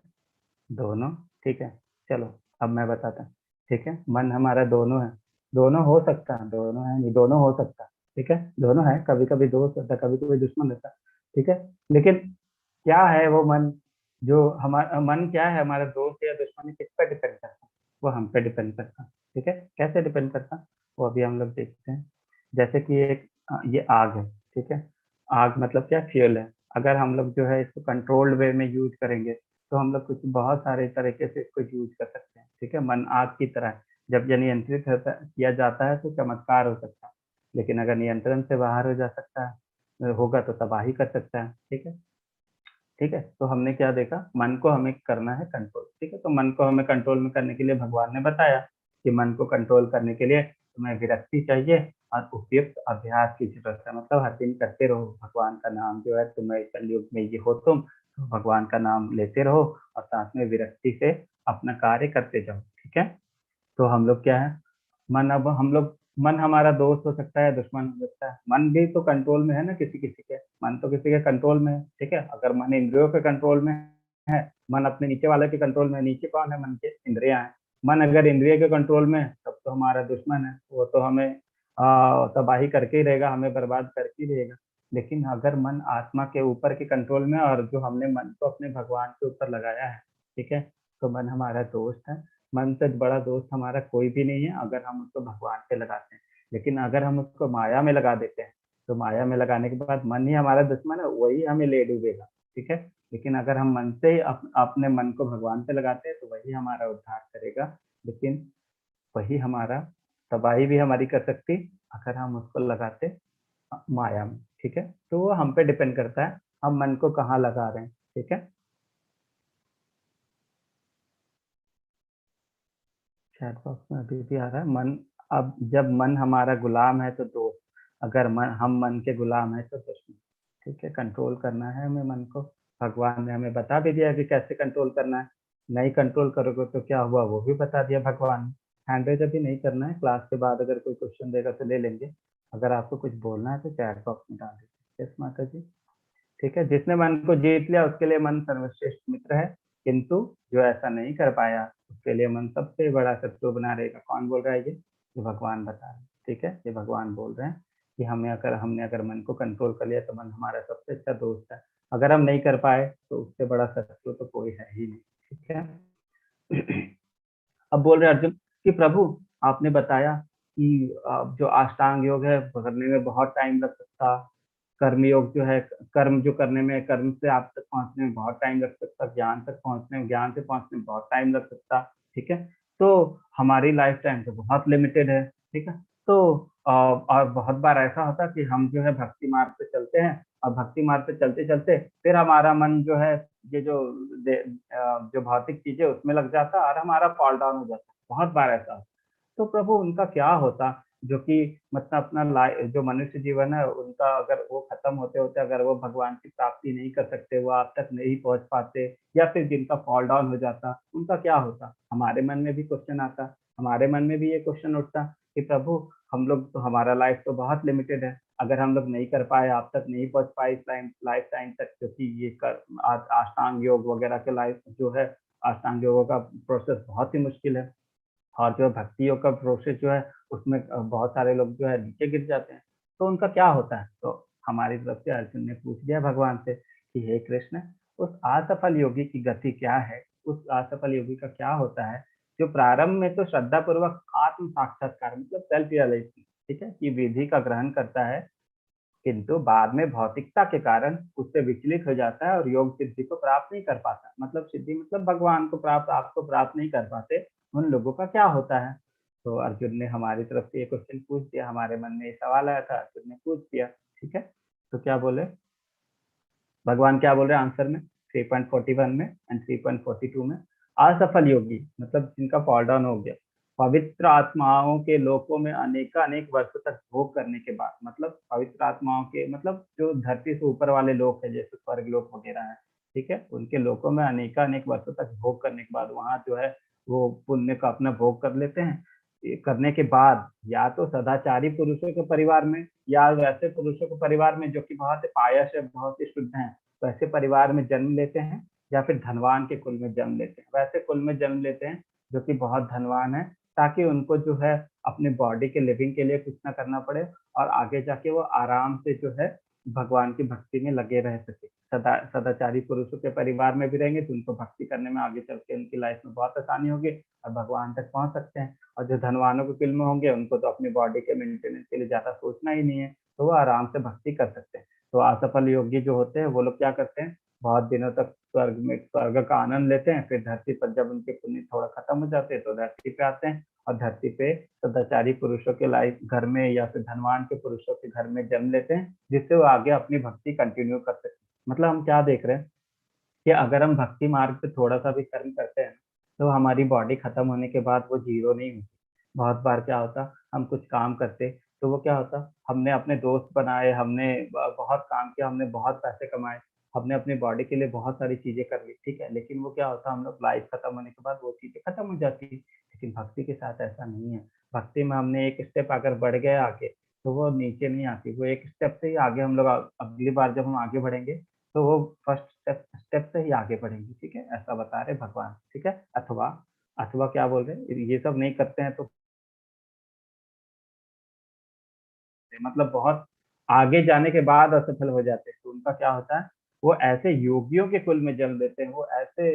दोनों, ठीक है। चलो अब मैं बताता हूँ, ठीक है, मन हमारा दोनों है, दोनों हो सकता है, दोनों है नहीं, दोनों हो सकता है, ठीक है, दोनों है, कभी कभी दोस्त होता है, कभी कभी दुश्मन रहता है, ठीक है। लेकिन क्या है वो मन, जो हमारा मन क्या है, हमारा दोस्त या दुश्मन किस पे डिपेंड करता है? वो हम पे डिपेंड करता है। ठीक है, कैसे डिपेंड करता है वो अभी हम लोग देखते हैं। जैसे कि एक ये आग है, ठीक है। आग मतलब क्या, फ्यूल है। अगर हम लोग जो है इसको कंट्रोल्ड वे में यूज करेंगे तो हम लोग कुछ बहुत सारे तरीके से इसको यूज कर सकते हैं। ठीक है, मन आग की तरह है। जब ये नियंत्रित किया जाता है तो चमत्कार हो सकता है, लेकिन अगर नियंत्रण से बाहर हो जा सकता है, होगा तो तबाही कर सकता है। ठीक है। ठीक है, तो हमने क्या देखा, मन को हमें करना है कंट्रोल। ठीक है, तो मन को हमें कंट्रोल में करने के लिए भगवान ने बताया कि मन को कंट्रोल करने के लिए तुम्हें विरक्ति चाहिए और उपयुक्त अभ्यास की जरूरत है। मतलब हर दिन करते रहो भगवान का नाम, जो है तुम्हें कलयुग में ये हो तुम तो भगवान का नाम लेते रहो और साथ में विरक्ति से अपना कार्य करते जाओ। ठीक है, तो हम लोग क्या है, मन, अब हम लोग, मन हमारा दोस्त हो सकता है, दुश्मन हो सकता है। मन भी तो कंट्रोल में है ना किसी किसी के, मन तो किसी के कंट्रोल में है। ठीक है, अगर मन इंद्रियों के कंट्रोल में है, मन अपने नीचे वाले के कंट्रोल में है। नीचे कौन है, मन के इंद्रियां हैं। मन अगर इंद्रिय के कंट्रोल में है तब तो हमारा दुश्मन है, वो तो हमें तबाही करके ही रहेगा, हमें बर्बाद करके ही रहेगा। लेकिन अगर मन आत्मा के ऊपर के कंट्रोल में, और जो हमने मन को अपने भगवान के ऊपर लगाया है, ठीक है, तो मन हमारा दोस्त है। मन से बड़ा दोस्त हमारा कोई भी नहीं है अगर हम उसको भगवान पे लगाते हैं। लेकिन अगर हम उसको माया में लगा देते हैं तो माया में लगाने के बाद मन ही हमारा दुश्मन है, वही हमें ले डूबेगा। ठीक है, लेकिन अगर हम मन से ही अपने मन को भगवान पे लगाते हैं तो वही हमारा उद्धार करेगा। लेकिन वही हमारा तबाही भी हमारी कर सकती अगर हम उसको लगाते माया में। ठीक है, तो वो हम पे डिपेंड करता है हम मन को कहाँ लगा रहे हैं। ठीक है, चैट बॉक्स में अभी भी आ रहा है मन। अब जब मन हमारा गुलाम है तो दोस्त, अगर हम मन के गुलाम है तो दुश्मन। ठीक है, कंट्रोल करना है हमें मन को। भगवान ने हमें बता भी दिया कि कैसे कंट्रोल करना है। नहीं कंट्रोल करोगे तो क्या हुआ वो भी बता दिया भगवान ने। हैंड रेज अभी नहीं करना है, क्लास के बाद अगर कोई क्वेश्चन देगा तो ले लेंगे। अगर आपको कुछ बोलना है तो चैट बॉक्स में डाल दीजिए। यस माता जी। ठीक है, जिसने मन को जीत लिया उसके लिए मन सर्वश्रेष्ठ मित्र है, किंतु जो ऐसा नहीं कर पाया उसके लिए मन सबसे बड़ा शत्रु बना रहेगा। कौन बोल रहा है ये भगवान बता रहे हैं। ठीक है, ये भगवान बोल रहे हैं कि हमने अगर मन को कंट्रोल कर लिया तो मन हमारा सबसे अच्छा दोस्त है। अगर हम नहीं कर पाए तो उससे बड़ा शत्रु तो कोई है ही नहीं। ठीक है। अब बोल रहे अर्जुन कि प्रभु आपने बताया कि जो अष्टांग योग है करने में बहुत टाइम लग सकता, कर्म योग जो है, कर्म जो करने में, कर्म से आप तक पहुंचने में बहुत टाइम लग सकता, ज्ञान तक पहुंचने में, ज्ञान से पहुंचने में बहुत टाइम लग सकता। ठीक है, तो हमारी लाइफ टाइम तो बहुत लिमिटेड है। ठीक है, तो और बहुत बार ऐसा होता कि हम जो है भक्ति मार्ग पे चलते हैं और भक्ति मार्ग पे चलते चलते फिर हमारा मन जो है ये जो भौतिक चीजें उसमें लग जाता और हमारा फॉल डाउन हो जाता। बहुत बार ऐसा होता। तो प्रभु उनका क्या होता, जो कि मतलब अपना जो मनुष्य जीवन है उनका, अगर वो खत्म होते होते अगर वो भगवान की प्राप्ति नहीं कर सकते, वो आप तक नहीं पहुंच पाते, या फिर जिनका फॉल डाउन हो जाता, उनका क्या होता। हमारे मन में भी क्वेश्चन आता, हमारे मन में भी ये क्वेश्चन उठता कि प्रभु हम लोग तो, हमारा लाइफ तो बहुत लिमिटेड है। अगर हम लोग नहीं कर पाए, आप तक नहीं पहुंच पाए इस लाइफ टाइम तक, क्योंकि ये अष्टांग योग वगैरह के लाइफ जो है, अष्टांग योगों का प्रोसेस बहुत ही मुश्किल है। और जो भक्ति योग का प्रोसेस जो है उसमें बहुत सारे लोग जो है नीचे गिर जाते हैं। तो उनका क्या होता है, तो हमारी तरफ से अर्जुन ने पूछ दिया भगवान से कि हे कृष्ण, उस असफल योगी की गति क्या है, उस असफल योगी का क्या होता है जो प्रारंभ में तो श्रद्धा पूर्वक आत्म साक्षात्कार मतलब सेल्फ रियलाइजेशन, ठीक है, कि विधि का ग्रहण करता है, किंतु बाद में भौतिकता के कारण उससे विचलित हो जाता है और योग सिद्धि को प्राप्त नहीं कर पाता। मतलब सिद्धि मतलब भगवान को प्राप्त, आपको प्राप्त नहीं कर पाते, उन लोगों का क्या होता है। तो अर्जुन ने हमारी तरफ से ये क्वेश्चन पूछ दिया, हमारे मन में ये सवाल आया था, अर्जुन ने पूछ दिया। ठीक है, तो क्या बोले भगवान, क्या बोल रहे हैं आंसर में 3.41 में एंड 3.42 में, असफल योगी मतलब जिनका फॉल डाउन हो गया, पवित्र आत्माओं के लोकों में अनेक वर्षों तक भोग करने के बाद, मतलब पवित्र आत्माओं के मतलब जो धरती से ऊपर वाले लोक है जैसे स्वर्ग लोक वगैरह है, ठीक है, उनके लोकों में अनेक वर्षों तक भोग करने के बाद वहां जो है वो पुण्य का अपना भोग कर लेते हैं। ये करने के बाद या तो सदाचारी पुरुषों के परिवार में, या वैसे पुरुषों के परिवार में जो कि बहुत पायस है, बहुत ही शुद्ध हैं, वैसे परिवार में जन्म लेते हैं, या फिर धनवान के कुल में जन्म लेते हैं। वैसे कुल में जन्म लेते हैं जो कि बहुत धनवान है, ताकि उनको जो है अपने बॉडी के लिविंग के लिए कुछ ना करना पड़े और आगे जाके वो आराम से जो है भगवान की भक्ति में लगे रह सके। सदाचारी पुरुषों के परिवार में भी रहेंगे तो उनको भक्ति करने में आगे चल के उनकी लाइफ में बहुत आसानी होगी और भगवान तक पहुंच सकते हैं। और जो धनवानों के कुल में होंगे उनको तो अपनी बॉडी के मेंटेनेंस के लिए ज्यादा सोचना ही नहीं है, तो वो आराम से भक्ति कर सकते हैं। तो असफल योगी जो होते हैं वो लोग क्या करते हैं, बहुत दिनों तक स्वर्ग का आनंद लेते हैं, फिर धरती पर जब उनके पुण्य थोड़ा खत्म हो जाते हैं तो धरती पे आते हैं और धरती पे सदाचारी पुरुषों के लाइफ घर में या फिर धनवान के पुरुषों के घर में जन्म लेते हैं, जिससे वो आगे अपनी भक्ति कंटिन्यू कर सकते हैं। मतलब हम क्या देख रहे हैं कि अगर हम भक्ति मार्ग पे थोड़ा सा भी कर्म करते हैं तो हमारी बॉडी खत्म होने के बाद वो जीरो नहीं होती। बहुत बार क्या होता, हम कुछ काम करते तो वो क्या होता, हमने अपने दोस्त बनाए, हमने बहुत काम किया, हमने बहुत पैसे कमाए, हमने अपनी बॉडी के लिए बहुत सारी चीजें कर ली, ठीक है, लेकिन वो क्या होता, हम लोग लाइफ खत्म होने के बाद वो चीजें खत्म हो जाती है। लेकिन भक्ति के साथ ऐसा नहीं है। भक्ति में हमने एक स्टेप अगर बढ़ गए आगे तो वो नीचे नहीं आती, वो एक स्टेप से ही आगे हम लोग अगली बार जब हम आगे बढ़ेंगे तो वो फर्स्ट स्टेप से ही आगे बढ़ेंगे, ठीक है, ऐसा बता रहे भगवान, ठीक है। अथवा अथवा क्या बोल रहे हैं, ये सब नहीं करते हैं तो मतलब बहुत आगे जाने के बाद असफल हो जाते हैं, तो उनका क्या होता है, वो ऐसे योगियों के कुल में जन्म लेते हैं, वो ऐसे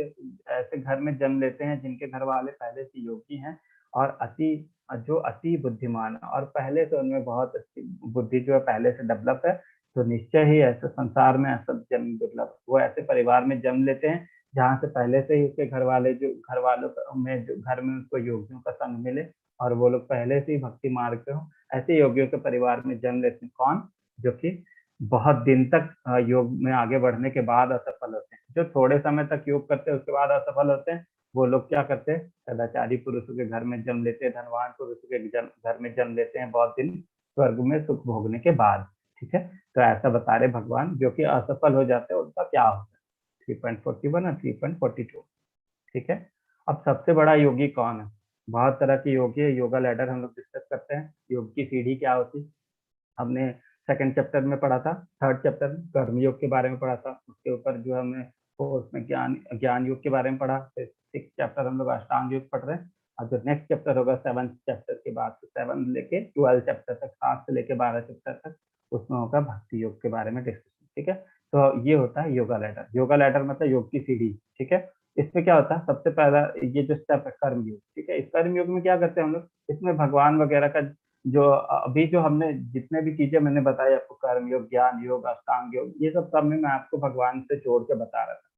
ऐसे घर में जन्म लेते हैं जिनके घर वाले पहले से योगी हैं और अति बुद्धिमान है और पहले से उनमें बहुत अच्छी बुद्धि जो है पहले से डेवलप है। तो निश्चय ही ऐसे संसार में ऐसा जन्म दुर्लभ, वो ऐसे परिवार में जन्म लेते हैं जहाँ से पहले से ही उसके घर वाले जो घर वालों में जो घर में उसको योगियों का संग मिले और वो लोग पहले से ही भक्ति मार्ग पे हो। ऐसे योगियों के परिवार में जन्म लेते हैं कौन, जो कि बहुत दिन तक योग में आगे बढ़ने के बाद असफल होते हैं। जो थोड़े समय तक योग करते हैं उसके बाद असफल होते हैं, वो लोग क्या करते हैं, सदाचारी पुरुषों के घर में जन्म लेते हैं, धनवान पुरुषों के घर में जन्म लेते हैं बहुत दिन स्वर्ग में सुख भोगने के बाद, ठीक है। तो ऐसा बता रहे भगवान, जो कि असफल हो जाते हैं उनका क्या होता है, 3.41 और 3.42, ठीक है। अब सबसे बड़ा योगी कौन है, बहुत तरह के योगी है, योगा लैडर हम लोग डिस्कस करते हैं। योग की सीढ़ी क्या होती, हमने सेकंड चैप्टर में पढ़ा था, थर्ड चैप्टर में कर्म योग के बारे में पढ़ा था, उसके ऊपर जो हमने फोर्थ में ज्ञान योग के बारे में पढ़ा, फिर सिक्स चैप्टर हम लोग अष्टांग योग पढ़ रहे हैं और जो नेक्स्ट चैप्टर होगा सेवंथ चैप्टर के बाद, तो 7 लेके 12 चैप्टर तक, 7 से लेके 12 चैप्टर तक, उसमें होगा भक्ति योग के बारे में डिस्कशन, ठीक है। तो ये होता है योगा लैडर। योगा लैडर मतलब योग की सीढ़ी, ठीक है। इसमें क्या होता है, सबसे पहला ये जो स्टेप है कर्म योग, ठीक है। इस कर्म योग में क्या करते हैं हम लोग, इसमें भगवान वगैरह का जो अभी जो हमने जितने भी चीजें मैंने बताई आपको, कर्म योग, ज्ञान योग, अष्टांग योग, ये सब में मैं आपको भगवान से जोड़ के बता रहा था।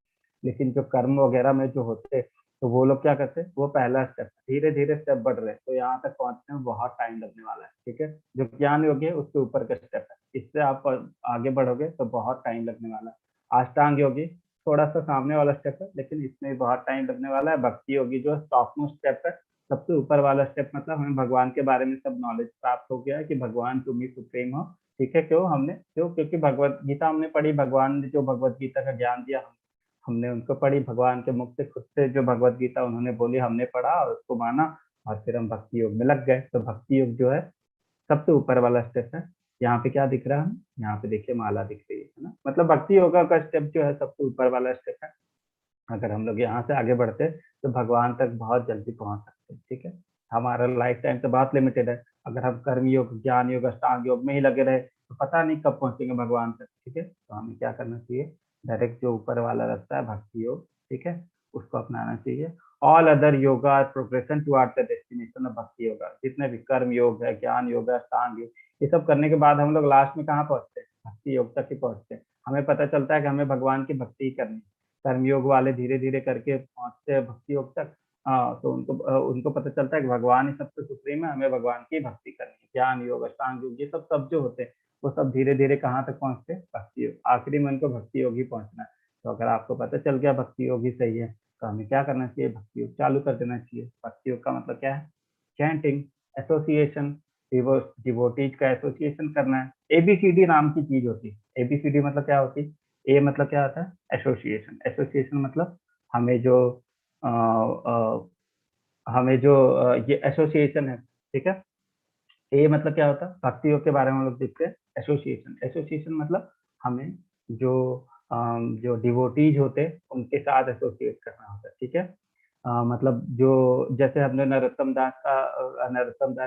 लेकिन जो कर्म वगैरह में जो होते तो वो लोग क्या करते, वो पहला स्टेप, धीरे धीरे स्टेप बढ़ रहे हैं तो यहाँ तक पहुंचने में बहुत टाइम लगने वाला है, ठीक है। जो ज्ञान योग है उसके ऊपर का स्टेप है, इससे आप आगे बढ़ोगे तो बहुत टाइम लगने वाला है। अष्टांग योगी थोड़ा सा सामने वाला स्टेप है लेकिन इसमें बहुत टाइम लगने वाला है। भक्ति योगी जो टॉप मोस्ट स्टेप है, सबसे ऊपर वाला स्टेप, मतलब हमें भगवान के बारे में सब नॉलेज प्राप्त हो गया है कि भगवान तुम ही सुप्रीम हो, ठीक है। क्योंकि भगवत गीता हमने पढ़ी, भगवान ने जो भगवत गीता का ज्ञान दिया हमने उनको पढ़ी, भगवान के मुख से खुद से जो भगवत गीता उन्होंने बोली हमने पढ़ा और उसको माना और फिर हम भक्ति योग में लग गए। तो भक्ति योग जो है सबसे ऊपर वाला स्टेप है। यहाँ पे क्या दिख रहा है, यहाँ पे देखिए माला दिख रही है ना, मतलब भक्ति योगा का स्टेप जो है सबसे ऊपर वाला स्टेप है। अगर हम लोग यहाँ से आगे बढ़ते तो भगवान तक बहुत जल्दी पहुंच सकते हैं, ठीक है। हमारा लाइफ टाइम तो बहुत लिमिटेड है, अगर हम कर्म योग, ज्ञान योग, अष्टांग योग में ही लगे रहे तो पता नहीं कब पहुंचेंगे भगवान तक, ठीक है। तो हमें क्या करना चाहिए, डायरेक्ट जो ऊपर वाला रास्ता है भक्ति योग, ठीक है, उसको अपनाना चाहिए। All other yoga progression toward the destination of भक्ति योगा, जितने भी कर्म योग है, ज्ञान योग है, अष्टांग योग, ये सब करने के बाद हम लोग लास्ट में कहाँ पहुंचते हैं, भक्ति योग तक ही पहुंचते हैं। हमें पता चलता है कि हमें भगवान की भक्ति ही करनी है। कर्मयोग वाले धीरे धीरे करके पहुंचते हैं भक्ति योग तक, तो उनको पता चलता है कि भगवान ही सबसे सुप्रीम है, हमें भगवान की भक्ति करनी है। ज्ञान योग, अष्टांग योग, ये सब जो होते हैं वो सब धीरे धीरे कहाँ तक पहुंचते हैं, भक्ति योग, आखिरी में उनको भक्ति योग ही पहुंचना है। तो अगर आपको पता चल गया भक्ति योग ही सही है तो हमें क्या करना चाहिए, भक्ति योग चालू कर देना चाहिए। भक्ति योग का मतलब क्या है, चैंटिंग, एसोसिएशन, डिवोटीज का एसोसिएशन करना है। एबीसीडी नाम की चीज होती है। एबीसीडी मतलब क्या होती है, ए मतलब क्या होता है, एसोसिएशन। एसोसिएशन मतलब हमें जो ये एसोसिएशन है, ठीक है। ए मतलब क्या होता है, भक्ति योग के बारे में हम लोग देखते हैं, एसोसिएशन। एसोसिएशन मतलब हमें जो जो डिवोटीज होते हैं उनके साथ एसोसिएट करना होता है, ठीक है। मतलब जो जैसे हमने नरोत्तम दास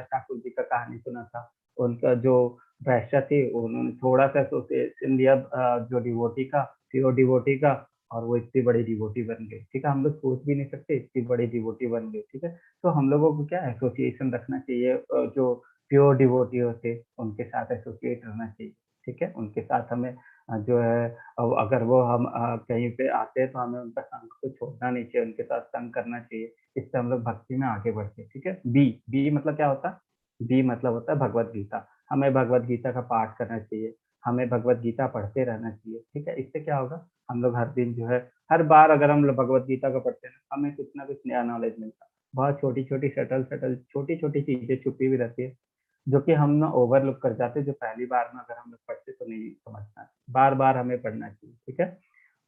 ठाकुर जी का कहानी सुना था, उनका जो वैश्य थी, उन्होंने थोड़ा सा एसोसिएशन लिया जो डिवोटी का, प्योर डिवोटी का, और वो इतनी बड़ी डिवोटी बन गई। ठीक है, हम लोग सोच भी नहीं सकते इतनी बड़ी डिवोटी बन गई। ठीक है, तो हम लोगों को क्या एसोसिएशन रखना चाहिए, जो प्योर डिवोटी होते उनके साथ एसोसिएट रहना चाहिए। ठीक है, उनके साथ हमें जो है अगर वो हम कहीं पे आते हैं तो हमें उनका संग को छोड़ना नहीं चाहिए, उनके साथ संग करना चाहिए। इससे हम लोग भक्ति में आगे बढ़ते हैं। ठीक है, बी बी मतलब क्या होता है? बी मतलब होता है भगवत गीता। हमें भगवत गीता का पाठ करना चाहिए, हमें भगवत गीता पढ़ते रहना चाहिए। ठीक है, इससे क्या होगा, हम लोग हर दिन जो है, हर बार अगर हम लोग भगवत गीता का पढ़ते हैं ना, हमें कुछ ना कुछ नया नॉलेज मिलता है। बहुत छोटी छोटी सटल छोटी छोटी चीजें छुपी हुई रहती है, जो कि हम ना ओवरलुक कर जाते हैं, जो पहली बार में अगर हम लोग पढ़ते तो नहीं समझना। बार बार हमें पढ़ना चाहिए। ठीक है,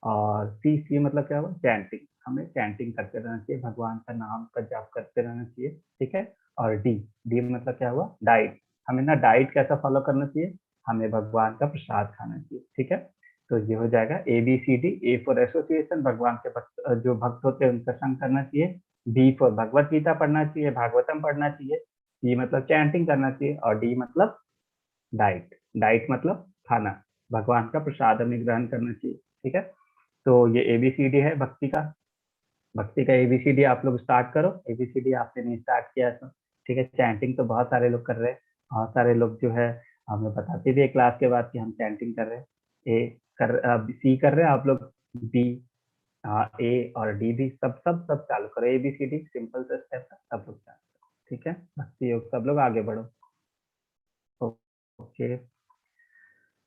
और सी सी मतलब क्या हुआ? चैंटिंग। हमें चैंटिंग करते रहना चाहिए, भगवान का नाम का जाप करते रहना चाहिए। ठीक है, और डी डी मतलब क्या हुआ? डाइट। हमें ना डाइट कैसा फॉलो करना चाहिए? हमें भगवान का प्रसाद खाना चाहिए। ठीक है, तो ये हो जाएगा ABCD। ए फॉर एसोसिएशन, भगवान के भक्त जो भक्त होते हैं उनका संग करना चाहिए। बी फॉर भगवत गीता पढ़ना चाहिए, भागवतम पढ़ना चाहिए। सी मतलब चैंटिंग करना चाहिए, और डी मतलब डाइट। डाइट मतलब खाना, भगवान का प्रसाद हमें ग्रहण करना चाहिए। ठीक है, तो ये ABCD है भक्ति का। भक्ति का ABCD आप लोग स्टार्ट करो। ABCD आपने नहीं स्टार्ट किया तो ठीक है, चैंटिंग तो बहुत सारे लोग कर रहे हैं, बहुत सारे लोग जो है हमें बताते भी है क्लास के बाद कि हम चैंटिंग कर रहे हैं। सी कर रहे हैं आप लोग, बी, ए और डी भी, सब चालू करो। ABCD सिंपल से स्टेप है, सब लोग चालू करो। ठीक है, भक्ति योग सब लोग आगे बढ़ो। ओके,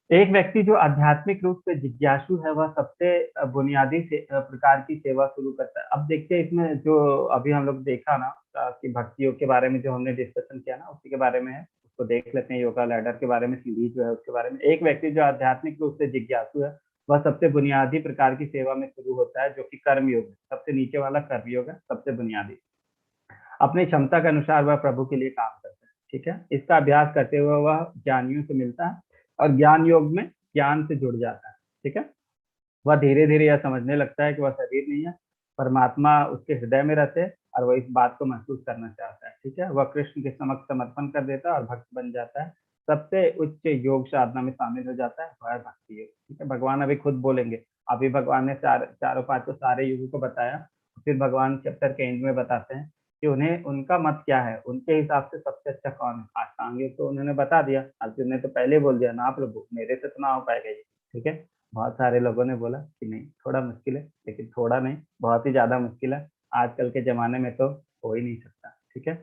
एक व्यक्ति जो आध्यात्मिक रूप से जिज्ञासु है वह सबसे बुनियादी प्रकार की सेवा शुरू करता है। अब देखते हैं इसमें जो अभी हम लोग देखा ना कि भक्ति योग के बारे में जो हमने डिस्कशन किया ना, उसी के बारे में है, उसको देख लेते हैं। योगा लैडर के बारे में, सीढ़ी जो है उसके बारे में। एक व्यक्ति जो आध्यात्मिक रूप से जिज्ञासु है वह सबसे बुनियादी प्रकार की सेवा में शुरू होता है, जो कि कर्म योग है। सबसे नीचे वाला कर्म योग है, सबसे बुनियादी। अपनी क्षमता के अनुसार वह प्रभु के लिए काम करता है। ठीक है, इसका अभ्यास करते हुए वह ज्ञानियों से मिलता है और ज्ञान योग में ज्ञान से जुड़ जाता है। ठीक है, वह धीरे धीरे यह समझने लगता है कि वह शरीर नहीं है, परमात्मा उसके हृदय में रहते हैं, और वह इस बात को महसूस करना चाहता है। ठीक है, वह कृष्ण के समक्ष समर्पण कर देता है और भक्त बन जाता है। सबसे उच्च योग साधना में शामिल हो जाता है, वह भक्ति योग। ठीक है, भगवान अभी खुद बोलेंगे। अभी भगवान ने चारों पांचों सारे युगों को बताया, फिर भगवान चैप्टर के एंड में बताते हैं कि उन्हें उनका मत क्या है, उनके हिसाब से सबसे अच्छा कौन है। अष्टांग योग तो उन्होंने बता दिया, अर्जुन ने तो पहले बोल दिया ना प्रभु मेरे से तो ना हो पाएगा ये। ठीक है, बहुत सारे लोगों ने बोला कि नहीं थोड़ा मुश्किल है, लेकिन थोड़ा नहीं बहुत ही ज्यादा मुश्किल है, आजकल के जमाने में तो हो ही नहीं सकता। ठीक है,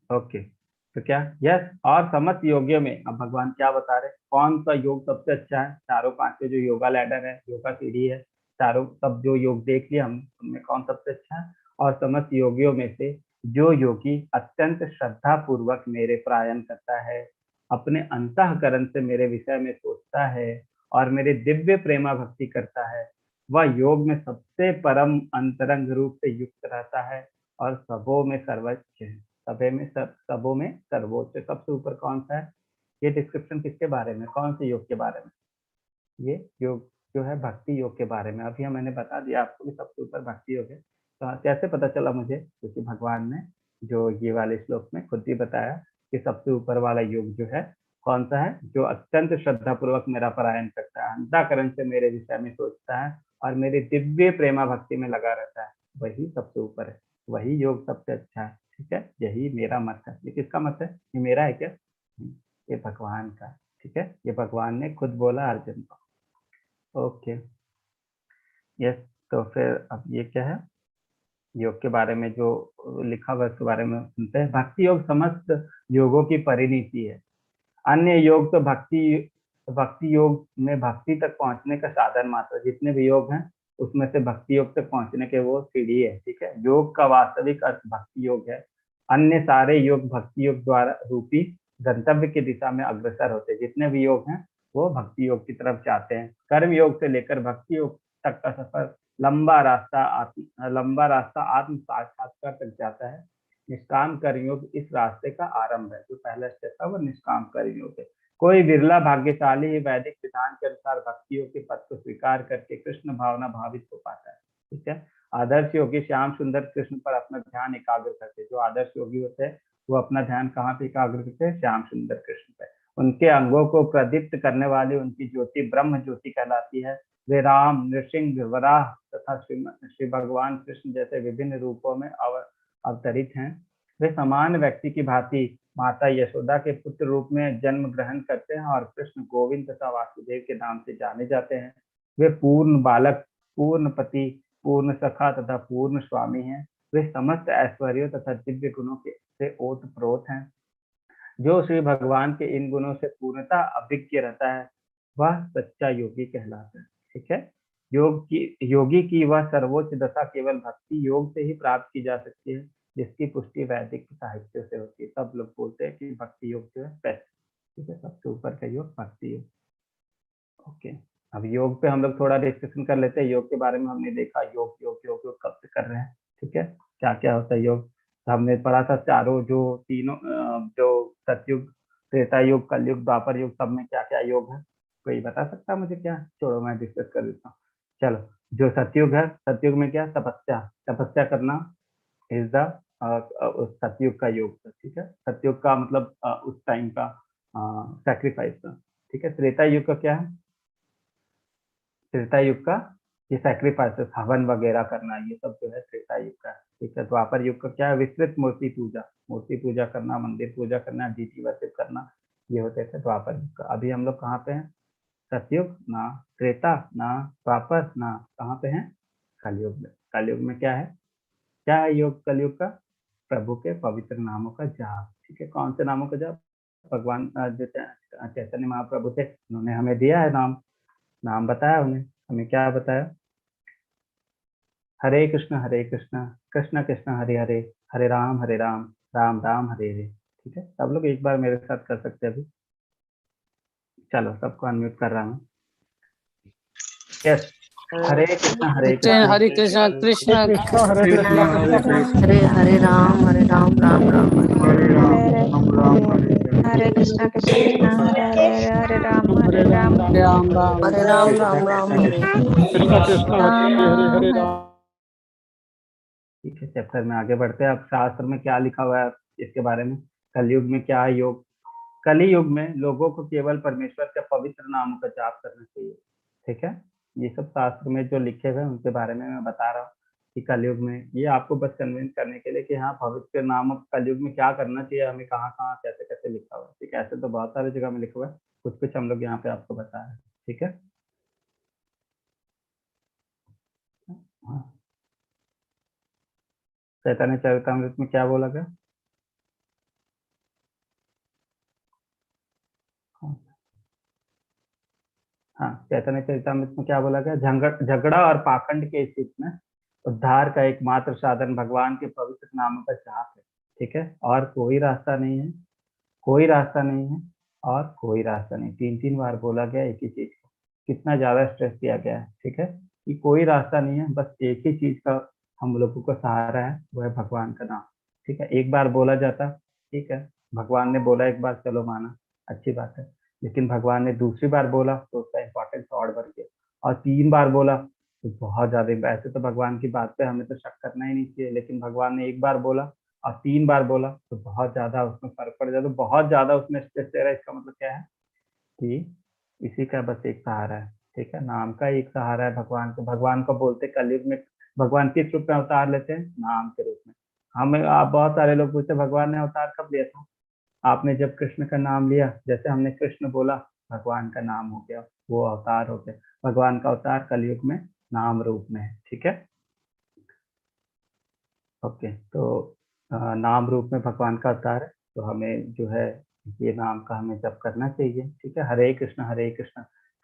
ओके, तो क्या यस, और समस्त योगियों में अब भगवान क्या बता रहे, कौन सा योग सबसे अच्छा है। चारों पांचों जो योगा लैडर है, योगा सीढ़ी है, चारों सब जो योग देख लिया हम, उनमें कौन सबसे अच्छा है। और समस्त योगियों में से जो योगी अत्यंत श्रद्धा पूर्वक मेरे प्रायण करता है, अपने अंतःकरण से मेरे विषय में सोचता है और मेरे दिव्य प्रेमा भक्ति करता है, वह योग में सबसे परम अंतरंग रूप से युक्त रहता है और सबों में सर्वोच्च है। सबों में सर्वोच्च, सबसे ऊपर कौन सा है? ये डिस्क्रिप्शन किसके बारे में, कौन से योग के बारे में? ये योग जो है भक्ति योग के बारे में। अभी मैंने बता दिया आपको कि सबसे ऊपर भक्ति योग है। तो कैसे पता चला मुझे? क्योंकि भगवान ने जो ये वाले श्लोक में खुद ही बताया कि सबसे ऊपर वाला योग जो है कौन सा है, जो अत्यंत श्रद्धा पूर्वक मेरा पारायण करता है, अंतःकरण से मेरे विषय में सोचता है और मेरे दिव्य प्रेमा भक्ति में लगा रहता है, वही सबसे ऊपर है, वही योग सबसे अच्छा है। ठीक है, यही मेरा मत है। ये किसका मत है? ये मेरा है क्या? ये भगवान का। ठीक है, ये भगवान ने खुद बोला अर्जुन को। ओके, यस, तो फिर अब ये क्या है, योग के बारे में जो लिखा हुआ है उसके बारे में सुनते हैं। भक्ति योग समस्त योगों की परिणति है। अन्य योग तो भक्ति भक्ति योग में भक्ति तक पहुंचने का साधन मात्र। जितने भी योग हैं उसमें से भक्ति योग तक पहुंचने के वो सीढ़ी है। ठीक है, योग का वास्तविक अर्थ भक्ति योग है। अन्य सारे योग भक्ति योग द्वारा रूपी गंतव्य की दिशा में अग्रसर होते हैं। जितने भी योग हैं वो भक्ति योग की तरफ जाते हैं। कर्म योग से लेकर भक्ति योग तक का सफर लंबा रास्ता आत्म साक्षात्कार तक जाता है। निष्काम कर्मयोग इस रास्ते का आरंभ है। जो पहला स्टेप था वो निष्काम कर्मयोग है। कोई विरला भाग्यशाली ही वैदिक विधान के अनुसार भक्ति योग के पद को स्वीकार करके कृष्ण भावना भावित हो पाता है। ठीक है, आदर्श योगी श्याम सुंदर कृष्ण पर अपना ध्यान एकाग्र करते। जो आदर्श योगी होते हैं वो अपना ध्यान कहाँ पे एकाग्र करते हैं? श्याम सुंदर कृष्ण पे। उनके अंगों को प्रदीप्त करने वाली उनकी ज्योति ब्रह्म ज्योति कहलाती है। वे राम, नृसिंह, वराह तथा श्री भगवान कृष्ण जैसे विभिन्न रूपों में अवतरित हैं। वे समान व्यक्ति की भांति माता यशोदा के पुत्र रूप में जन्म ग्रहण करते हैं और कृष्ण, गोविंद तथा वासुदेव के नाम से जाने जाते हैं। वे पूर्ण बालक, पूर्ण पति, पूर्ण सखा तथा पूर्ण स्वामी हैं। वे समस्त ऐश्वर्यों तथा दिव्य गुणों के से ओतप्रोत हैं। जो श्री भगवान के इन गुणों से पूर्णतः अभिज्ञ रहता है वह सच्चा योगी कहलाता है। ठीक है, योगी की वह सर्वोच्च दशा केवल भक्ति योग से ही प्राप्त की जा सकती है, जिसकी पुष्टि वैदिक साहित्य से होती है। सब लोग बोलते हैं कि भक्ति योग जो है बेस्ट, ठीक है, सबसे ऊपर का योग भक्ति योग। ओके, अब योग पे हम लोग थोड़ा डिस्कशन कर लेते हैं। योग के बारे में हमने देखा योग योग योग योग कब से कर रहे हैं, ठीक है, क्या क्या होता है योग। हमने पढ़ा था चारों जो तीनों जो सतयुग, त्रेता युग, कलयुग, द्वापर युग, सब में क्या क्या योग है, कोई बता सकता है मुझे? क्या, छोड़ो मैं डिस्कस कर देता हूँ। चलो, जो सतयुग है, सतयुग में क्या? तपस्या, तपस्या करना इज द सतयुग का योग। ठीक है, सतयुग का मतलब उस टाइम का सैक्रिफाइस का। ठीक है, त्रेता युग का क्या है? त्रेता युग का ये सैक्रिफाइस, हवन वगैरह करना, ये सब जो है त्रेता युग का है। ठीक है, द्वापर युग का क्या है? विस्तृत मूर्ति पूजा, मूर्ति पूजा करना, मंदिर पूजा करना, डीटी वर्शिप करना, ये होते थे द्वापर युग का। अभी हम लोग कहाँ पे हैं? सतयुग ना, त्रेता ना, द्वापर ना, कहाँ पे हैं? कलयुग में। कलयुग में क्या है? क्या है योग कलयुग का? प्रभु के पवित्र नामों का जाप। ठीक है, कौन से नामों का जाप? भगवान जो चैतन्य महाप्रभु थे, उन्होंने हमें दिया है नाम, नाम बताया उन्हें, हमें क्या बताया? हरे कृष्ण कृष्ण कृष्ण हरे हरे, हरे राम राम राम हरे हरे। ठीक है, सब लोग एक बार मेरे साथ कर सकते हैं अभी। चलो, सबको अनम्यूट कर रहा हूँ। यस, हरे कृष्ण हरे कृष्ण कृष्ण हरे कृष्ण हरे कृष्ण हरे हरे राम राम राम हरे हरे कृष्ण कृष्ण हरे हरे हरे राम हरे राम राम राम राम हरे राम राम राम हरे कृष्ण कृष्ण हरे हरे हरे राम। ठीक है, चैप्टर में आगे बढ़ते हैं। अब शास्त्र में क्या लिखा हुआ है इसके बारे में? कलयुग में क्या है योग? कली युग में लोगों को केवल परमेश्वर के पवित्र नामों का जाप करना चाहिए। ठीक है, ये सब शास्त्र में जो लिखे हुए हैं उनके बारे में मैं बता रहा हूँ कि कलयुग में, ये आपको बस कन्विंस करने के लिए कि हाँ, पवित्र नाम कलयुग में क्या करना चाहिए, हमें कहाँ कहाँ कैसे कैसे लिखा हुआ है। ठीक है, ऐसे तो बहुत सारी जगह में लिखा हुआ है, कुछ कुछ हम लोग यहाँ पे आपको बता रहे हैं। ठीक है, हाँ, चैतन्य चरितमृत में क्या बोला गया? हाँ, चैतन्य चरितमृत में क्या बोला गया? झगड़ा और पाखंड के स्थिति में उद्धार का एकमात्र साधन भगवान के पवित्र नामों का जाप है। ठीक है, और कोई रास्ता नहीं है, कोई रास्ता नहीं है, और कोई रास्ता नहीं। तीन तीन बार बोला गया एक ही चीज को, कितना ज्यादा स्ट्रेस दिया गया है। ठीक है, कि कोई रास्ता नहीं है, बस एक ही चीज का हम लोगों को सहारा है, वो है भगवान का नाम। ठीक है, एक बार बोला जाता, ठीक है, भगवान ने बोला एक बार, चलो माना, अच्छी बात है, लेकिन भगवान ने दूसरी बार बोला तो उसका इम्पोर्टेंस और बढ़ गया, और तीन बार बोला तो बहुत ज्यादा। ऐसे तो भगवान की बात पे हमें तो शक करना ही नहीं चाहिए, लेकिन भगवान ने एक बार बोला और तीन बार बोला तो बहुत ज्यादा उसमें फर्क पड़ जाता, तो बहुत ज्यादा उसमें स्ट्रेस दे रहा है। इसका मतलब क्या है कि इसी का बस एक सहारा है। ठीक है, नाम का एक सहारा है भगवान को। भगवान को बोलते कलयुग में भगवान किस रूप में अवतार लेते हैं? नाम के रूप में। हमें आप बहुत सारे लोग पूछते भगवान ने अवतार कब लिया था? आपने जब कृष्ण का नाम लिया, जैसे हमने कृष्ण बोला, भगवान का नाम हो गया, वो अवतार हो गया। भगवान का अवतार कलयुग में नाम रूप में है। ठीक है, ओके, तो नाम रूप में भगवान का अवतार है, तो हमें जो है ये नाम का हमें जप करना चाहिए। ठीक है, हरे कृष्ण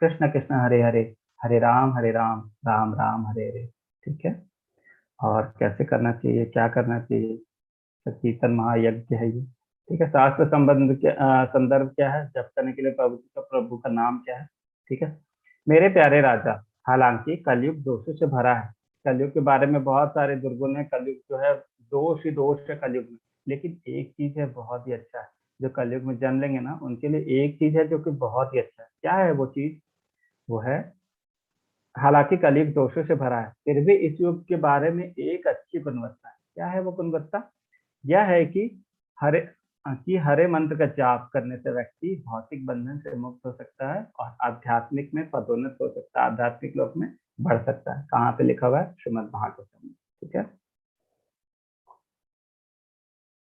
कृष्ण कृष्ण हरे हरे, हरे राम राम राम हरे हरे। ठीक है, और कैसे करना चाहिए, क्या करना चाहिए? कीर्तन महायज्ञ है ये। ठीक है, शास्त्र संबंध के संदर्भ क्या है जप करने के लिए? प्रभु का नाम क्या है? ठीक है, मेरे प्यारे राजा, हालांकि कलयुग दोषों से भरा है, कलयुग के बारे में बहुत सारे दुर्गुण है, कलयुग जो है दोष ही दोष है कलयुग में, लेकिन एक चीज है बहुत ही अच्छा है, जो कलयुग में जन्म लेंगे ना उनके लिए एक चीज है जो कि बहुत ही अच्छा है। क्या है वो चीज? वो है, हालांकि कलयुग दोषों से भरा है, फिर भी इस युग के बारे में एक अच्छी गुणवत्ता है। क्या है वो गुणवत्ता? यह है कि हरे कि हरे मंत्र का जाप करने से व्यक्ति भौतिक बंधन से मुक्त हो सकता है और आध्यात्मिक में पदोन्नत हो सकता है, आध्यात्मिक लोक में बढ़ सकता है। कहाँ पे लिखा हुआ है? श्रीमद् भागवतम में। ठीक है।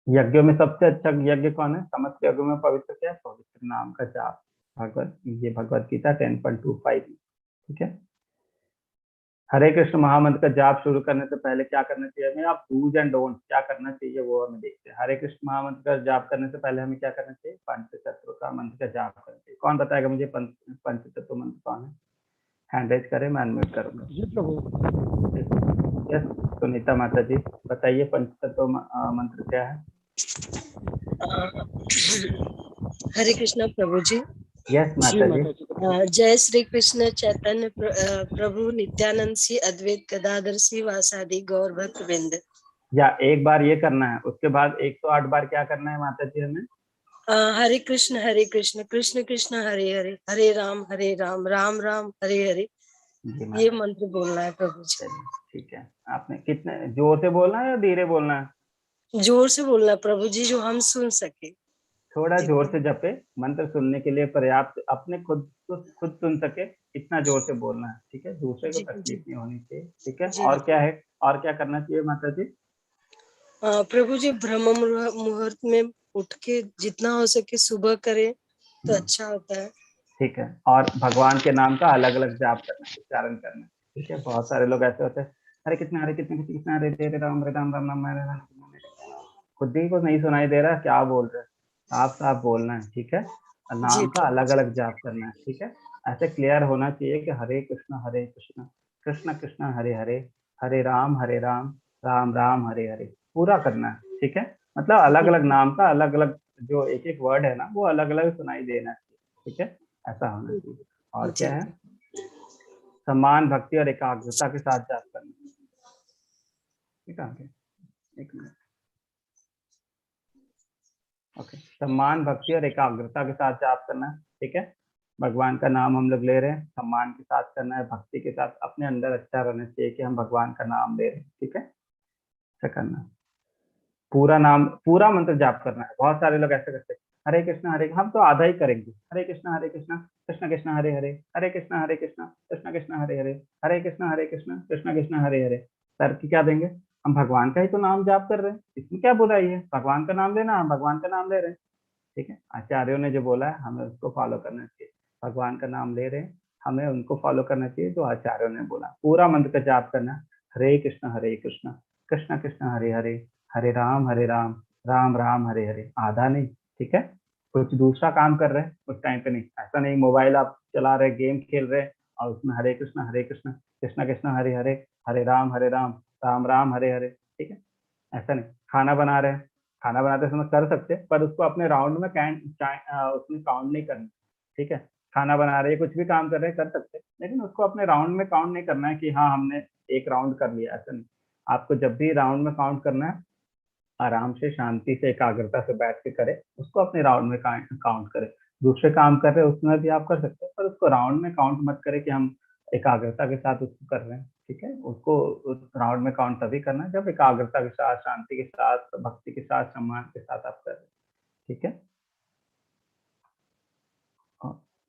यज्ञों में सबसे अच्छा यज्ञ कौन है? समस्त यज्ञों में पवित्र क्या है? पवित्र नाम का जाप। ये भगवत गीता 10.25 में। ठीक है। हरे कृष्ण महामंत्र का जाप शुरू करने से पहले क्या करना चाहिए हमें? आप डूज एंड डोंट क्या करना चाहिए वो हमें देखते हैं। हरे कृष्ण महामंत्र का जाप करने से पहले हमें क्या करना चाहिए? पंचतत्व का मंत्र का जाप करना चाहिए। कौन बताएगा मुझे पंचतत्व मंत्र कौन है? हैंड रेज करें, मैं अनम्यूट करूंगा। जी प्रभु। यस सुनीता माता जी बताइए, पंचतत्व मंत्र क्या है? हरे कृष्णा प्रभु जी। यस जी माता जी। माता जी। जय श्री कृष्ण चैतन्य प्रभु नित्यानंद सी अद्वैत गदाधर सी वासादि गौर भक्त वृंद। या एक बार ये करना है, उसके बाद 108 बार क्या करना है माता जी हमें? हरे कृष्ण कृष्ण कृष्ण हरे हरे, हरे राम राम राम हरे हरे, ये मंत्र बोलना है प्रभु जी। ठीक है। आपने कितने जोर से बोलना है या धीरे बोलना है? जोर से बोलना है प्रभु जी, जो हम सुन सके। थोड़ा जोर से जपे, मंत्र सुनने के लिए पर्याप्त, अपने खुद सुन सके इतना जोर से बोलना है। ठीक है। दूसरे को तकलीफ नहीं होनी चाहिए। ठीक है। और क्या है, और क्या करना चाहिए माता जी? प्रभु जी ब्रह्म मुहूर्त में उठ के जितना हो सके सुबह करे तो अच्छा होता है। ठीक है। और भगवान के नाम का अलग अलग जाप करना, उच्चारण करना। ठीक है। बहुत सारे लोग ऐसे होते हैं, हरे कृष्ण कृष्ण हरे हरे राम राम राम राम हरे हरे, खुद ही को नहीं सुनाई दे रहा क्या बोल रहे हैं। साफ साफ बोलना है। ठीक है। नाम का अलग अलग जाप करना है। ठीक है। ऐसे क्लियर होना चाहिए कि हरे कृष्ण कृष्ण कृष्ण हरे हरे, हरे राम राम राम हरे हरे, पूरा करना है। ठीक है। मतलब अलग अलग नाम का अलग अलग जो एक एक वर्ड है ना, वो अलग अलग सुनाई देना चाहिए। ठीक है। ऐसा होना चाहिए। और क्या है? सम्मान भक्ति और एकाग्रता के साथ जाप करना। ठीक है। एक मिनट। ओके। सम्मान भक्ति और एकाग्रता के साथ जाप करना। ठीक है। भगवान का नाम हम लोग ले रहे हैं, सम्मान के साथ करना है, भक्ति के साथ, अपने अंदर अच्छा रहना चाहिए कि हम भगवान का नाम ले रहे हैं। ठीक है। ऐसा करना, पूरा नाम पूरा मंत्र जाप करना है। बहुत सारे लोग ऐसे करते हैं, हरे कृष्ण हम तो आधा ही करेंगे, हरे कृष्ण कृष्ण कृष्ण हरे हरे, हरे कृष्ण कृष्ण कृष्ण हरे हरे, हरे कृष्ण कृष्ण कृष्ण हरे हरे। सर की क्या देंगे? हम भगवान का ही तो नाम जाप कर रहे हैं, इसमें क्या बुराई है? भगवान का नाम लेना, हम भगवान का नाम ले रहे हैं। ठीक है। आचार्यों ने जो बोला है हमें उसको फॉलो करना चाहिए। भगवान का नाम ले रहे हैं, हमें उनको फॉलो करना चाहिए जो आचार्यों ने बोला। पूरा मंत्र का जाप करना, हरे कृष्ण कृष्ण कृष्ण हरे हरे, हरे राम राम राम हरे हरे। आधा नहीं। ठीक है। कुछ दूसरा काम कर रहे हैं उस टाइम पे नहीं, ऐसा नहीं मोबाइल आप चला रहे, गेम खेल रहे और उसमें हरे कृष्ण कृष्ण कृष्ण हरे हरे, हरे राम राम राम हरे हरे। ठीक है। ऐसा नहीं। खाना बना रहे हैं, खाना बनाते समय कर सकते हैं, पर उसको अपने राउंड में उसमें काउंट नहीं करना। ठीक है। खाना बना रहे हैं, कुछ भी काम कर रहे हैं, कर सकते हैं, लेकिन उसको अपने राउंड में काउंट नहीं करना है कि हाँ हमने एक राउंड कर लिया। ऐसा नहीं। आपको जब भी राउंड में काउंट करना है, आराम से शांति से एकाग्रता से बैठ के करें, उसको अपने राउंड में काउंट करें। दूसरे काम कर रहे हैं उसमें भी आप कर सकते हैं, पर उसको राउंड में काउंट मत करें कि हम एकाग्रता के साथ उसको कर रहे हैं। ठीक है। उसको राउंड में काउंट तभी करना है जब एकाग्रता के साथ, शांति के साथ, भक्ति के साथ, सम्मान के साथ आप कर रहे हैं। ठीक है।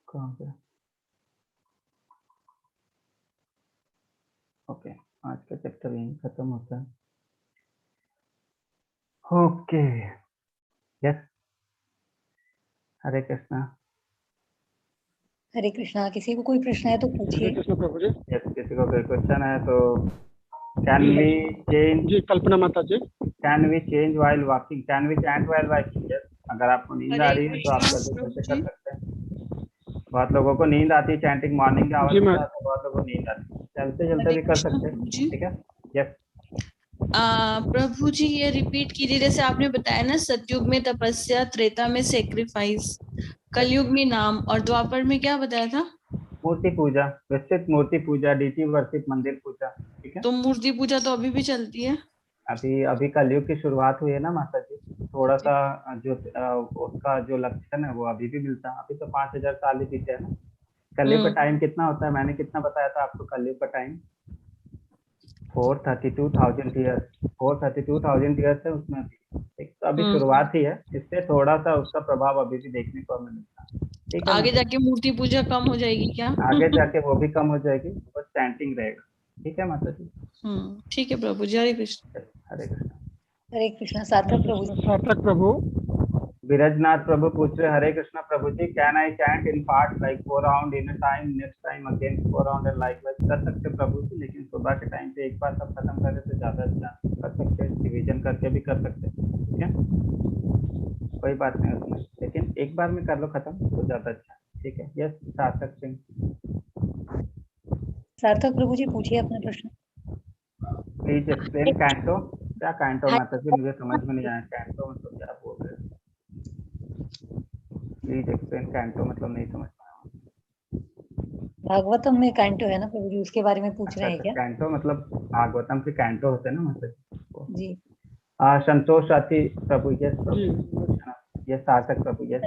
कहाँ पे? ओके। आज का चैप्टर यहीं खत्म होता है। ओके। यस। हरे कृष्णा। हरे कृष्णा। किसी को कोई प्रश्न है तो हरे पूछिए। कृष्ण प्रभु जी। यस, किसी को कोई क्वेश्चन है तो कैन वी चेंज, जी कल्पना माता ji. Can we change while walking, can we chant while walking? Yes. अगर आपको नींद आ रही है तो आप चलते चलते कर सकते हैं। बहुत लोगों को नींद आती है, चैंटिंग मॉर्निंग के आवर्स जी के मैं साथ, बहुत लोगों को नींद आती है, चलते चलते भी कर सकते हैं। ठीक है। यस। प्रभु जी ये रिपीट कीजिए, जैसे आपने बताया ना सतयुग में तपस्या, त्रेता में सेक्रीफाइस, कलयुग में नाम और द्वापर में क्या बताया था? मूर्ति पूजा, विस्तृत मूर्ति पूजा, डीटी वर्षित मंदिर पूजा। ठीक है। तो मूर्ति पूजा तो अभी भी चलती है? अभी अभी कलयुग की शुरुआत हुई है ना माता जी, थोड़ा सा जो उसका जो लक्षण है वो अभी भी मिलता है। अभी तो 5000 साल ही बीते है ना। कलयुग का टाइम कितना होता है? मैंने कितना बताया था आपको कलयुग का टाइम? 432,000 ईयर्स। 432,000 ईयर्स है उसमें। ठीक, तो अभी शुरुआत ही है, इससे थोड़ा सा उसका प्रभाव अभी भी देखने को हमें मिलता है। ठीक है, आगे माता जाके मूर्ति पूजा कम हो जाएगी क्या? जी। आगे जाके वो भी कम हो जाएगी, बस चैंटिंग रहेगा। ठीक है माता जी। ठीक है प्रभु जी, हरे कृष्ण। हरे कृष्ण। हरे कृष्णा। सार्थक प्रभु जी। सार्थक प्रभु। विरजनाथ प्रभु पूछ रहे, Hare Krishna Prabhu ji, can I chant in part like 4 round in a time, next time again 4 round and likewise? कर सकते प्रभु जी, लेकिन सुबह के टाइम पे एक बार सब खत्म करें तो ज्यादा अच्छा कर सकते हैं, डिवीजन करके भी कर सकते हैं। ठीक है, कोई बात नहीं उसमें, लेकिन एक बार में कर लो खत्म तो ज्यादा अच्छा है। ठीक है, यस सार्थक सिंह। सार्थक प्रभु जी पूछिए अपना प्रश्न। Please explain canto. क्या कैंटो माता जी, मुझे समझ में नहीं आया, कैंटो मतलब क्या बोल रहे हैं? प्लीज एक्सप्लेन कैंटो मतलब नहीं समझ पाया। भागवतम में कैंटो है ना प्रभु जी, उसके बारे में पूछ रहे हैं क्या? कैंटो मतलब भागवतम के कैंटो होते हैं ना माता जी। जी। संतोष साथी प्रभु, यस जी प्रभु, यस सार्थक प्रभु, यस।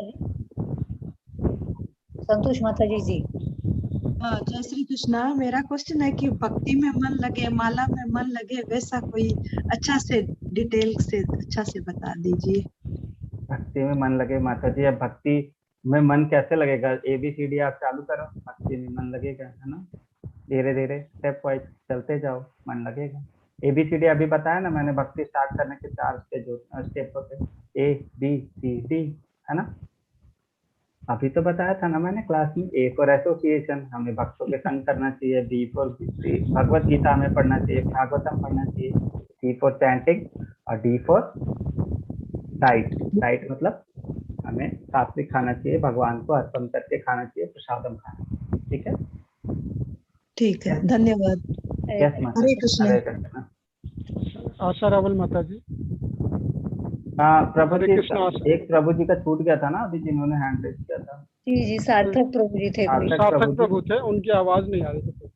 संतोष माता जी। जी जय श्री कृष्णा। मेरा क्वेश्चन है कि भक्ति में मन लगे, माला में मन लगे, वैसा कोई अच्छा से डिटेल से अच्छा से बता दीजिए। भक्ति में मन लगे माता जी, अब भक्ति में मन कैसे लगेगा? ABCD आप चालू करो, भक्ति में मन लगेगा, है ना? धीरे धीरे स्टेप वाइज चलते जाओ, मन लगेगा। ABCD अभी बताया ना मैंने, भक्ति स्टार्ट करने के 4 स्टेप होते हैं, ABCD, है ना? अभी तो बताया था ना मैंने क्लास में। A फॉर एसोसिएशन, हमें भक्तों के संग करना चाहिए। B फॉर भगवत गीता हमें पढ़ना चाहिए, भागवतम पढ़ना चाहिए। C फॉर चैंटिंग और D फॉर डाइट। डाइट मतलब हमें सात्विक खाना चाहिए, भगवान को अर्पण करके खाना चाहिए, प्रसादम खाना। ठीक है, ठीक है, धन्यवाद। यस माता। हरे कृष्ण। हरे कृष्ण। आशा रावल माता जी। प्रभु हरे जी, कृष्ण। एक प्रभु जी का छूट गया था ना अभी, जिन्होंने हैंड रेज किया था। जी सार्थक प्रभु जी थे कोई। सार्थक प्रभु थे, उनकी आवाज नहीं आ रही थी।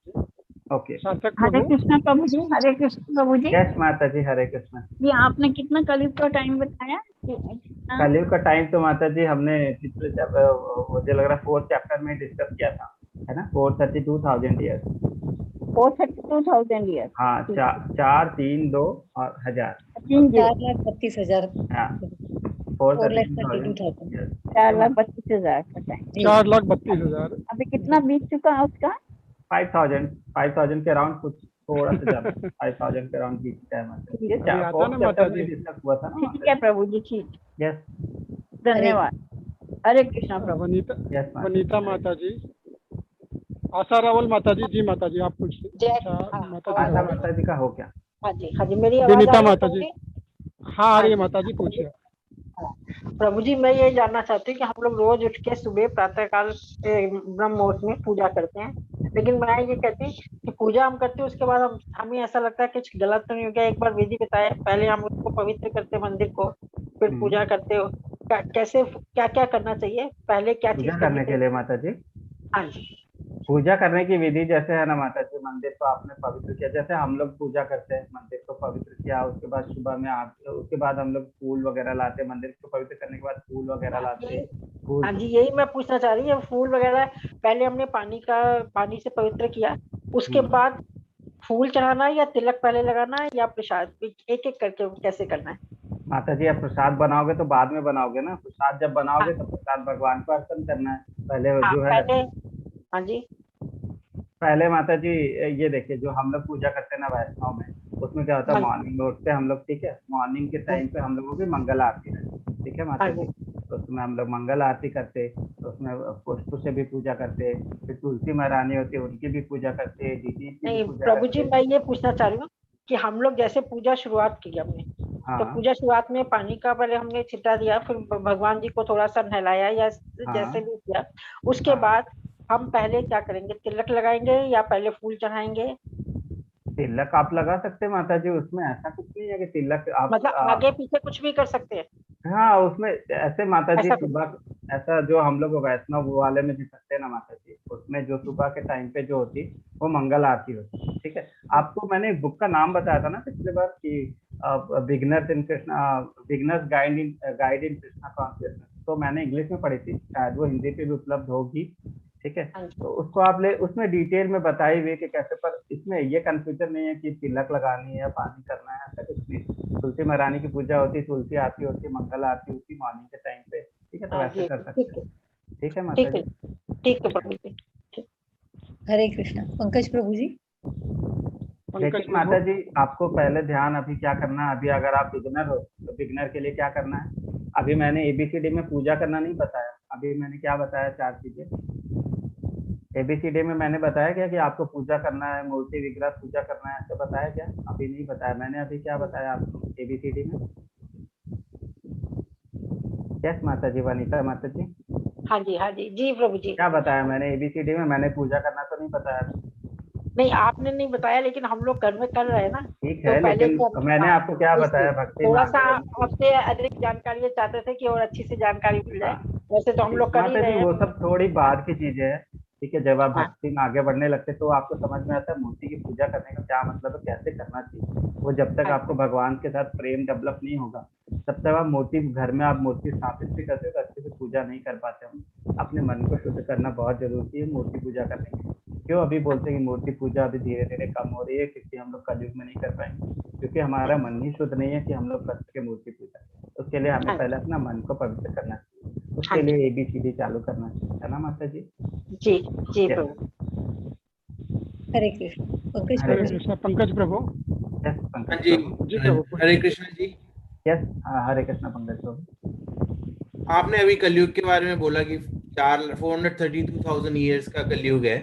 ओके, सार्थक हरे प्रभु। कृष्ण प्रभु जी, हरे कृष्ण प्रभु जी। यस माता जी, हरे कृष्ण। जी आपने कितना कलयुग का टाइम बताया? कलयुग का टाइम तो माता जी हमने पिछले मुझे लग रहा है 4th चैप्टर में डिस्कस किया था, है ना? 432,000 ईयर। 432,000 ईयर। हाँ, 4, 3, 2 और 1000। 4,32,000। हाँ, 4,32,000। 4,32,000 का टाइम। 4,32,000। अभी कितना बीत चुका है उसका? 5,000 के अराउंड, कुछ थोड़ा सा ज्यादा 5,000 के अराउंड बीच टाइम आता है। ये अभी आता 4th ना चैप्टर माता में जी। डिस्कस हुआ था ना। ठीक है प्रभु जी, ठीक। यस धन्यवाद। हरे कृष्णा प्रभु। वनीता, यस वनीता माता जी। आशा रावल माता जी। जी माता जी, आप पूछिए। माता जी आशा का माता जी का हो क्या? हाँ जी, हाँ जी, मेरी आवाज आ विनीता रही है माता प्रभु जी। जी? हाँ आ रही है हाँ जी। माता जी, पूछिए। प्रभु जी, मैं ये जानना चाहती हूँ कि हम लोग रोज उठ के सुबह प्रातः काल ब्रह्म मुहूर्त में पूजा करते हैं, लेकिन मैं ये कहती हूँ कि पूजा हम करते हैं उसके बाद हमें ऐसा लगता है कि कुछ गलत तो नहीं हो गया। एक बार विधि बताए, पहले हम उसको पवित्र करते मंदिर को, फिर पूजा करते हो, कैसे क्या क्या करना चाहिए, पहले क्या चीज पूजा करनी करने के लिए माता जी? हाँ जी। पूजा करने की विधि जैसे है ना माता जी, मंदिर को आपने पवित्र किया, जैसे हम लोग पूजा करते हैं, मंदिर को पवित्र किया, उसके बाद सुबह में उसके बाद हम लोग फूल वगैरह लाते हैं, मंदिर को पवित्र करने के बाद फूल वगैरह लाते हैं। हाँ जी, यही मैं पूछना चाह रही हूँ। फूल वगैरह पहले हमने पानी से पवित्र किया, उसके बाद फूल चढ़ाना है या तिलक पहले लगाना है या प्रसाद, एक एक करके कैसे करना है? माता जी, आप प्रसाद बनाओगे तो बाद में बनाओगे ना, प्रसाद जब बनाओगे तो प्रसाद भगवान को अर्पण करना है पहले। जो है हाँ जी, पहले माता जी ये देखिए, जो हम लोग पूजा करते हैं ना वैष्णव में, उसमें क्या होता है, मॉर्निंग में उठते हैं हम लोग, ठीक है, मॉर्निंग के टाइम पे हम लोगों की मंगल आरती रहती है, ठीक है माता जी। तो उसमें हम लोग मंगल आरती करते, तो उसमें पुष्प से भी पूजा करते, फिर तुलसी महारानी होती है उनकी भी पूजा करते, दीदी की भी पूजा प्रभु जी, करते। मैं ये पूछना चाह रही हूँ कि हम लोग जैसे पूजा शुरुआत की हमने, तो पूजा शुरुआत में पानी का पहले हमने छिटा दिया, फिर भगवान जी को थोड़ा सा नहलाया या जैसे भी किया, उसके बाद हम पहले क्या करेंगे, तिलक लगाएंगे या पहले फूल चढ़ाएंगे? तिलक आप लगा सकते हैं माता जी, उसमें ऐसा कुछ नहीं है कि तिलक आप मतलब आगे पीछे कुछ भी कर सकते हैं। हाँ, उसमें ऐसे माता जी सुबह ऐसा जो हम लोग वैष्णव वाले में भी करते हैं ना माता जी, उसमें जो सुबह के टाइम पे जो होती वो मंगल आरती होती, ठीक है। आपको मैंने एक बुक का नाम बताया था ना पिछले बार कि बिगनर्स इन कृष्णा, बिगनर्स गाइड इन कृष्णा कॉन्शियसनेस, तो मैंने इंग्लिश में पढ़ी थी, शायद वो हिंदी पे भी उपलब्ध होगी, ठीक है। तो उसको आप ले, उसमें डिटेल में बताई हुई कि कैसे, पर इसमें ये कंफ्यूजन नहीं है कि तिलक लगानी है या पानी करना है, ऐसा कुछ नहीं। तुलसी महारानी की पूजा होती, तुलसी आरती होती, मंगल आरती होती मॉर्निंग के टाइम पे, ठीक है, तो वैसे कर सकते हैं। ठीक है माता जी, ठीक है प्रभु जी। हरे कृष्णा। पंकज प्रभु जी। लेकिन माता जी आपको पहले ध्यान अभी क्या करना है, अभी अगर आप बिगिनर हो तो बिगिनर के लिए क्या करना है, अभी मैंने ABCD में पूजा करना नहीं बताया, अभी मैंने क्या बताया, 4 चीजें ABCD में मैंने बताया क्या कि आपको पूजा करना है, मूर्ति विग्रह पूजा करना है, ऐसा बताया क्या? अभी नहीं बताया मैंने, अभी क्या बताया आपको ABCD में? यस माता जी, वनीता माता जी। हाँ जी जी प्रभु जी। क्या बताया मैंने ABCD में? मैंने पूजा करना तो नहीं बताया। नहीं आपने नहीं बताया, लेकिन हम लोग घर में कर रहे हैं ना। ठीक तो है, पहले लेकिन मैंने आपको क्या बताया, भक्ति थोड़ा मार्ग सा में। आपसे अधिक जानकारी चाहते थे कि और अच्छी से जानकारी मिल जाए, वैसे तो हम लोग कर ही माता रहे जी हैं। वो सब थोड़ी बाद की चीजें है, ठीक है, जब आप भक्ति में आगे बढ़ने लगते तो आपको समझ में आता है मूर्ति की पूजा करने का क्या मतलब है, कैसे करना चाहिए। वो जब तक आपको भगवान के साथ प्रेम डेवलप नहीं होगा तब तक आप मूर्ति घर में आप मूर्ति स्थापित भी करते हो तो अच्छे से पूजा नहीं कर पाते हो। अपने मन को शुद्ध करना बहुत जरूरी है मूर्ति पूजा करने के लिए। क्यों अभी बोलते हैं कि मूर्ति पूजा अभी धीरे धीरे कम हो रही है, क्योंकि हम लोग कलयुग में नहीं कर पाएंगे, क्योंकि हमारा मन ही शुद्ध नहीं है कि हम लोग कर सके मूर्ति पूजा। उसके लिए हमें पहले अपना मन को पवित्र करना चाहिए, उसके लिए ABCD चालू करना चाहिए, है ना माता जी? जी जी प्रभु। हरे कृष्ण। पंकज हरे प्रभु जी। कृष्णा। पंकज प्रभु। यस हाँ पंकज जी, प्रभु। जी प्रभु। हरे कृष्ण जी। यस हरे कृष्णा पंकज प्रभु। आपने अभी कलयुग के बारे में बोला कि 432,000 ईयर्स का कलयुग है।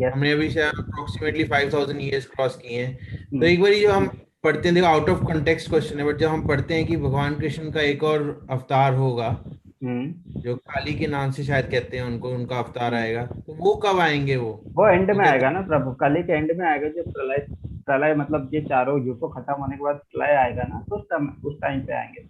हमने अभी शायद अप्रोक्सीमेटली 5,000 ईयर्स क्रॉस किए हैं। तो एक बार जो हम पढ़ते हैं, देखो आउट ऑफ कॉन्टेक्स्ट क्वेश्चन है, बट जब हम पढ़ते हैं कि भगवान कृष्ण का एक और अवतार होगा जो काली के नाम से शायद कहते हैं उनको, उनका अवतार आएगा, तो वो कब आएंगे? वो एंड में आएगा ना प्रभु, कली के एंड में आएगा, जो प्रलय मतलब ये चारों युगों खत्म होने के बाद प्रलय आएगा ना, तो उस टाइम पे आएंगे।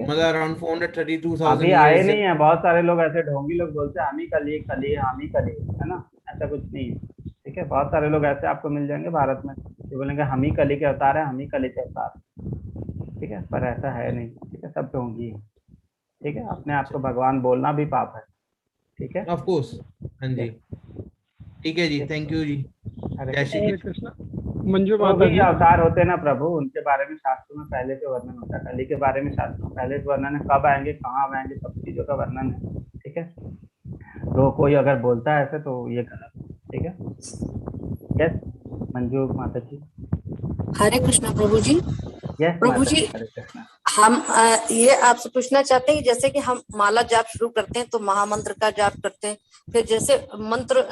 मतलब अराउंड 432,000 अभी आए नहीं है। बहुत सारे लोग ऐसे ढोंगी लोग बोलते हैं हम ही कली हम ही कली, है ना, ऐसा कुछ नहीं है। ठीक है, बहुत सारे लोग ऐसे आपको मिल जाएंगे भारत में जो बोलेंगे हम ही कली के अवतार है, हम ही कली के अवतार। ठीक है, पर ऐसा है नहीं। ठीक है, सब ढोंगी है। ठीक है, अपने आप को भगवान बोलना भी पाप है। ठीक है, ऑफ कोर्स। हाँ जी, ठीक है जी, थैंक यू जी। जय श्री कृष्ण। मंजू जो माता भी जी। अवतार होते हैं ना प्रभु, उनके बारे में शास्त्रों में पहले से वर्णन होता है। कली के बारे में शास्त्रों में पहले से वर्णन है, कब आएंगे, कहाँ आएंगे, सब चीजों का वर्णन है। ठीक है, तो कोई अगर बोलता है ऐसे तो ये गलत है। ठीक है, यस मंजू माता जी। हरे कृष्णा प्रभु जी। यस प्रभु जी, हरे कृष्णा। हम ये आपसे पूछना चाहते हैं कि जैसे कि हम माला जाप शुरू करते हैं तो महामंत्र का जाप करते हैं, फिर जैसे मंत्र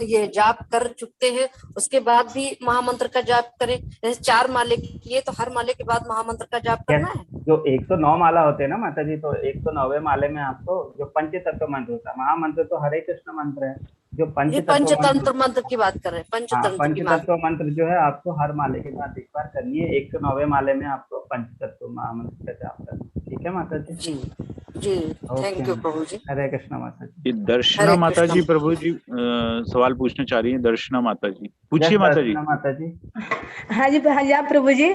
ये जाप कर चुकते हैं उसके बाद भी महामंत्र का जाप करें। जैसे 4 माले किए तो हर माले के बाद महामंत्र का जाप करना है। जो 109 माला होते हैं ना माता जी, तो 109वें माले में आपको जो पंच तत्व मंत्र होता है, महामंत्र तो हरे कृष्ण मंत्र है, जो पंचतंत्र मंत्र की बात कर रहे हैं। पंचतत्व मंत्र जो है आपको हर माले के बाद एक बार करनी है। 109वें माले में आपको पंचतत्व महामंत्र का जाप करना है। ठीक है माता जी। जी थैंक यू प्रभु जी। हरे कृष्ण माता जी। दर्शना माता जी प्रभु जी सवाल पूछना चाह रही है। दर्शना माता जी, पूछिए माता जी। माता जी। हाँ जी आप प्रभु जी,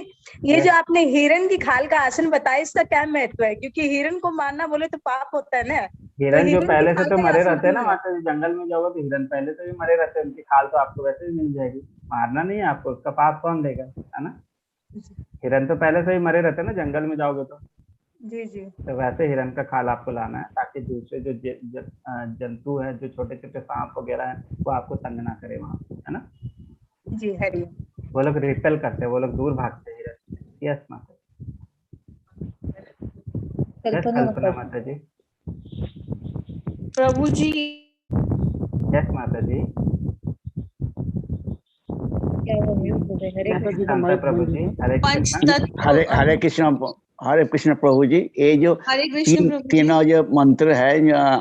ये जो आपने हिरण की खाल का आसन बताया इसका क्या महत्व है? क्योंकि हिरण को मारना बोले तो पाप होता है ना। हिरण जो पहले से तो मरे रहते हैं ना माता जी, जंगल में जाओगे तो हिरण पहले से भी मरे रहते हैं, उनकी खाल तो आपको वैसे भी मिल जाएगी। मारना नहीं है आपको, उसका पाप कौन देगा, है ना। हिरण तो पहले से ही मरे रहते हैं ना, जंगल में जाओगे तो। जी जी। तो वैसे हिरण का खाल आपको लाना है ताकि दूसरे जो जंतु है, जो छोटे छोटे सांप वगैरह है, वो आपको तंग ना करे वहाँ, है ना। जी हरि। वो लोग रिपेल करते हैं, वो लोग दूर भागते हैं हिरण। यस माता जी। कल्पना माता जी। प्रभु जी। यस माता जी। प्रभु जी। हरे कृष्ण प्रभु जी। ये जो तीनों जो मंत्र है,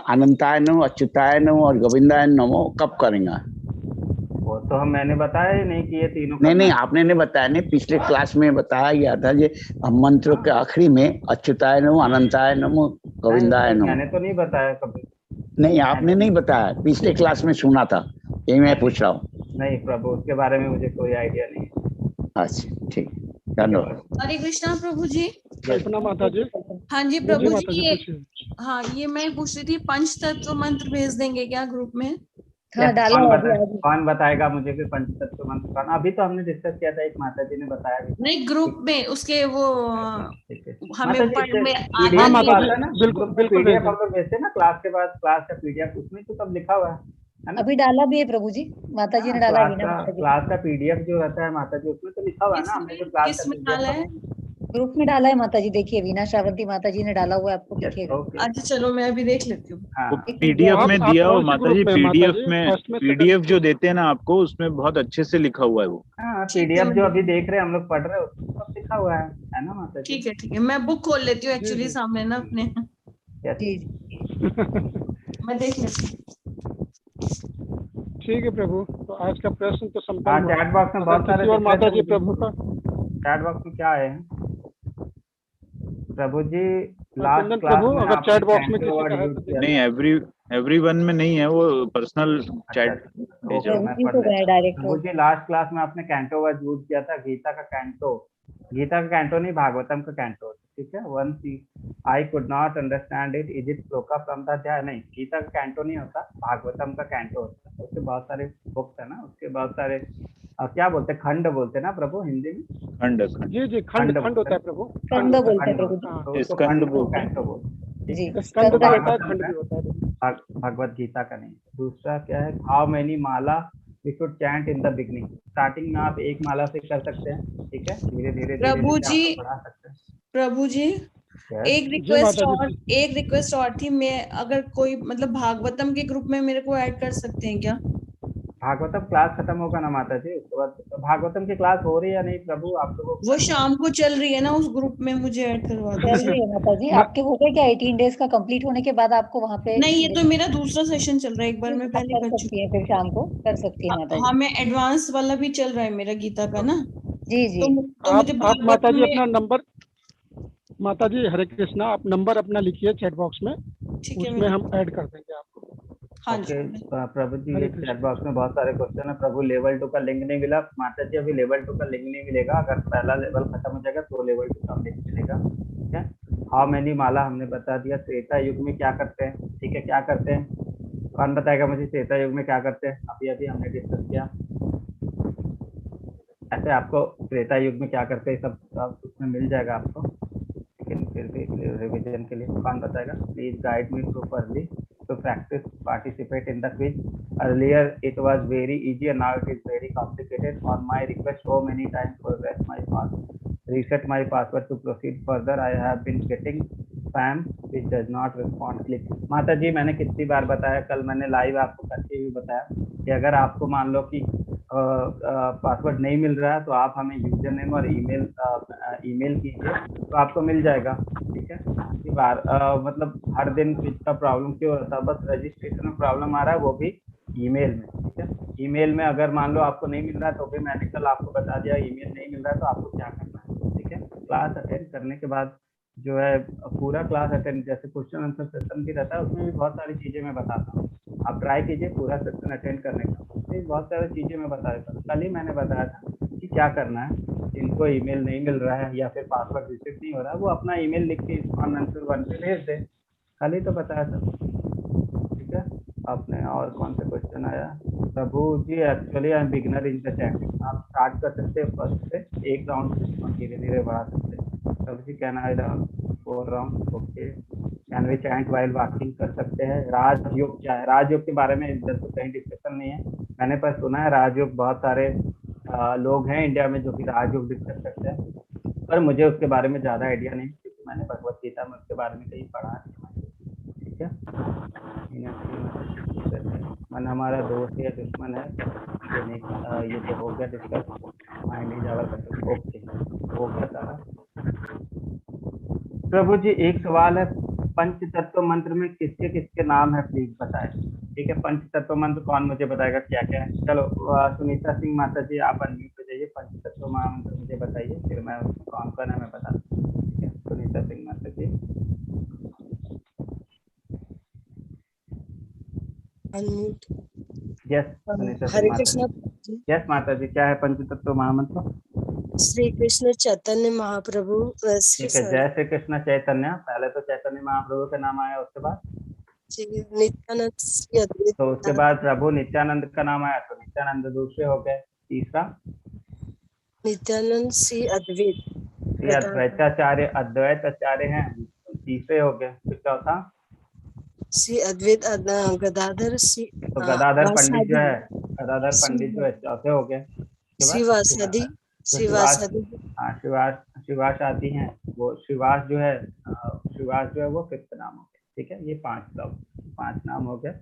अनंताय नमो, अच्युताय नमो और गोविंदाय नमो, कब करेंगे? वो तो मैंने बताया ही नहीं कि ये तीनों। नहीं आपने नहीं बताया, नहीं पिछले क्लास में बताया गया था ये मंत्र के आखिरी में अच्युताय नमो, अनंताय नमो, गोविंदाय नमो। मैंने तो नहीं बताया कभी। नहीं आपने नहीं बताया, पिछले क्लास में सुना था, यही मैं पूछ रहा हूँ। नहीं प्रभु, उसके बारे में मुझे कोई आइडिया नहीं है। अच्छा ठीक, धन्यवाद। हरे कृष्णा प्रभु जी। कल्पना माता जी। हाँ जी प्रभु जी, ये हाँ ये मैं पूछ रही थी, पंच तत्व मंत्र भेज देंगे क्या ग्रुप में? हाँ डाला है अभी आज। कौन बताएगा मुझे कि पंचतत्व मंत्र कौन? अभी तो हमने डिस्कस किया था, एक माता जी ने बताया भी। नहीं ग्रुप में उसके वो हमें माता जी पढ़ में हाँ माता जी, बिल्कुल बिल्कुल पीडीएफ हम लोग भेजते हैं ना क्लास के बाद, क्लास का पीडीएफ, उसमें तो सब लिखा हुआ है ना? अभी डाला भी है प्रभु जी, माता जी ने डाला है वीना माता जी। क्लास का पीडीएफ जो रहता है माता जी, उसमें तो लिखा हुआ है ना, हमने जो क्लास का डाला है ग्रुप में डाला है माता जी, देखिए वीना श्रावंती माता जी ने डाला हुआ है, आपको दिखेगा। अच्छा चलो मैं अभी देख लेती हूँ। पीडीएफ में दिया हो माता जी, पीडीएफ जो देते हैं ना आपको, उसमें बहुत अच्छे से लिखा हुआ है वो। हाँ पीडीएफ जो अभी देख रहे हैं हम लोग पढ़ रहे हैं, उसमें सब लिखा हुआ है ना माता जी? ठीक है मैं बुक खोल लेती हूँ एक्चुअली सामने ना अपने। मैं देख लेती हूँ। ठीक है प्रभु, तो आज का प्रश्न तो संपन्न हुआ। चैट बॉक्स में बहुत सारे और माता जी प्रभु का चैट बॉक्स में क्या है प्रभु जी? लास्ट क्लास प्रभु में अगर चैट बॉक्स में किसी का है तो नहीं, एवरीवन में नहीं है, वो पर्सनल चैट भेजा है। प्रभु जी लास्ट क्लास में आपने कैंटो वर्ड यूज किया था, गीता का कैंटो नहीं, भागवतम का कैंटो, ठीक है? One see I could not understand it, is it shloka from the adhyaya? नहीं, गीता का कैंटो नहीं होता, भागवतम का कैंटो होता है। उसके बहुत सारे बुक्स है ना, उसके बहुत सारे क्या बोलते हैं, खंड बोलते हैं ना प्रभु हिंदी में? खंड जी खंड होता है प्रभु, खंड बोलते हैं प्रभु, स्कंद कैंटो बोलते जी। भगवत गीता का नहीं। दूसरा क्या है, how many mala we should chant in the beginning? Starting में आप एक माला से कर सकते हैं, ठीक है? धीरे धीरे प्रभु जी बढ़ा सकते हैं। प्रभु जी एक रिक्वेस्ट और थी, मैं अगर कोई मतलब भागवतम के ग्रुप में मेरे को ऐड कर सकते हैं क्या? भागवतम क्लास खत्म होगा ना माता जी, उसके बाद भागवतम की क्लास हो रही है या नहीं प्रभु आप लोगों को? वो शाम को चल रही है ना, उस ग्रुप में मुझे ऐड करवा दो। चल रही है माता जी, आपके हो गए क्या 18 डेज का कंप्लीट होने के बाद आपको वहाँ पे? नहीं, ये तो मेरा दूसरा सेशन चल रहा है, एक बार मैं पहले कर चुकी हूँ, फिर शाम को कर सकती है माता जी। हाँ मैं एडवांस वाला भी चल रहा है मेरा गीता का ना। जी तो मुझे आप माता जी अपना नंबर, माता जी हरे कृष्णा, आप नंबर अपना लिखिए चैट बॉक्स में, उसमें हम ऐड कर देंगे आपको। हाँ प्रभु जी चैट बॉक्स में बहुत सारे क्वेश्चन है। प्रभु लेवल 2 का लिंक नहीं मिला माता जी, अभी लेवल 2 का लिंक नहीं मिलेगा, अगर पहला लेवल खत्म हो जाएगा तो लेवल 2 का लिंक मिलेगा, ठीक है? हाउ मेनी माला हमने बता दिया। त्रेता युग में क्या करते हैं, ठीक है? क्या करते हैं, कौन बताएगा मुझे त्रेता युग में क्या करते हैं? अभी हमने डिस्कस किया, ऐसे आपको त्रेता युग में क्या करते हैं सब उसमें मिल जाएगा आपको, लेकिन फिर भी रिविजन के लिए कौन बताएगा? Please guide me properly to practice participate in the quiz. Earlier it was very easy and now it is very complicated. On my request so many times for reset my password to proceed further. I have been getting spam which does not respond. Click. माता जी मैंने कितनी बार बताया, कल मैंने live आपको करके भी बताया कि अगर आपको मान लो कि पासवर्ड नहीं मिल रहा है तो आप हमें यूजर नेम और ईमेल कीजिए तो आपको मिल जाएगा, ठीक है? बार मतलब हर दिन इसका प्रॉब्लम क्यों होता है? बस रजिस्ट्रेशन में प्रॉब्लम आ रहा है, वो भी ईमेल में, ठीक है? ईमेल में अगर मान लो आपको नहीं मिल रहा है तो भी मैंने कल आपको बता दिया, ईमेल नहीं मिल रहा है तो आपको क्या करना है, ठीक है? क्लास अटेंड करने के बाद जो है पूरा क्लास अटेंड, जैसे क्वेश्चन आंसर सेशन भी रहता है उसमें भी बहुत सारी चीजें मैं बताता हूँ, आप ट्राई कीजिए पूरा सेशन अटेंड करने का, उसमें बहुत सारी चीजें मैं बता देता हूँ। कल ही मैंने बताया था कि क्या करना है, जिनको ईमेल नहीं मिल रहा है या फिर पासवर्ड रिसीव नहीं हो रहा है वो अपना ईमेल लिख के ISKCON आंसर 1 पे भेज दे, कल ही तो बताया था, ठीक है? आपने और कौन सा क्वेश्चन आया? Prabhu ji actually I am beginner in the chatting, आप स्टार्ट कर सकते हैं फर्स्ट से एक राउंड से और धीरे धीरे बढ़ा सकते हैं। Prabhu ji can I round 4 round, okay? Can we chant while walking, कर सकते हैं। राजयोग क्या है? राजयोग के बारे में इधर तो कहीं डिस्कशन नहीं है, मैंने पर सुना है राजयोग बहुत सारे लोग हैं इंडिया में जो कि राजयोग डिस्कस करते हैं, पर मुझे उसके बारे में ज़्यादा आइडिया नहीं क्योंकि मैंने भगवत गीता में उसके बारे में कहीं पढ़ा नहीं, ठीक है? मन हमारा दोस्त या दुश्मन है, ये नहीं, ये तो हो गया discuss, mind is our control, okay हो गया सारा। प्रभु जी एक सवाल है, पंच तत्व मंत्र में किसके किसके नाम है प्लीज बताएं, ठीक है? पंच तत्व मंत्र कौन मुझे बताएगा क्या क्या है? चलो सुनीता सिंह माता जी आप अनम्यूट हो जाइए, पंच तत्व मंत्र मुझे बताइए, फिर मैं उसमें कौन कौन है मैं बता दूँ, ठीक है? सुनीता सिंह माता जी अनम्यूट। यस सुनीता हरे सिंह कृष्णा। यस माता जी क्या है पंच तत्व महामंत्र? श्री कृष्ण चैतन्य महाप्रभु। ठीक है, जय श्री कृष्ण चैतन्य, पहले तो चैतन्य महाप्रभु का नाम आया, उसके बाद नित्यानंद श्री अद्वैत तो उसके बाद प्रभु नित्यानंद का नाम आया तो नित्यानंद दूसरे हो गए। तीसरा नित्यानंद श्री अद्वैत श्री अद्वैताचार्य, अद्वैत आचार्य हैं, तीसरे हो गए। फिर चौथा श्री अद्वैत गदाधर श्री तो गदाधर पंडित जो है, गदाधर पंडित जो है चौथे हो गए। श्रीवासादि श्रीवासादि शिवास हैं, वो शिवास जो है वो फिफ्थ नाम हो गया। ठीक है, ये 5 नाम हो गए।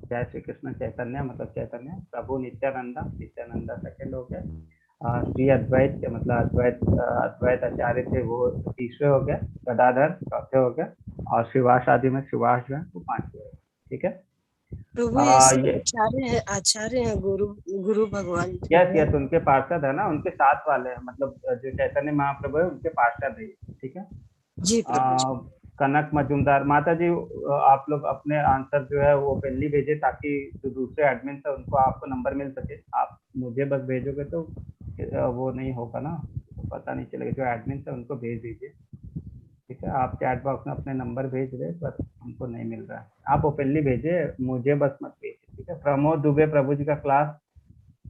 जय श्री कृष्ण चैतन्य मतलब चैतन्य, प्रभु नित्यानंदा सेकंड हो गए, श्री अद्वैत मतलब अद्वैत आचार्य थे वो तीसरे हो गए, गदाधर चौथे हो गए, और शिवास आदि में शिवास जो है वो 5वें हो गए। ठीक है, प्रभु आचार्य हैं गुरु भगवान। यस उनके पार्षद है ना, उनके साथ वाले हैं, मतलब जो चैतन्य महाप्रभु है उनके पार्षद है। ठीक है जी प्रभु। कनक मजूमदार माता जी, आप लोग अपने आंसर जो है वो पहले भेजे ताकि जो दूसरे एडमिन है उनको आपको नंबर मिल सके। आप मुझे बस भेजोगे तो वो नहीं होगा ना, तो पता नहीं चलेगा। जो एडमिन है उनको भेज दीजिए। ठीक है, आप चैट बॉक्स में अपने नंबर भेज रहे पर हमको नहीं मिल रहा है, आप ओपनली भेजिए, मुझे बस मत भेजिए। ठीक है, प्रमोद दुबे प्रभु जी का क्लास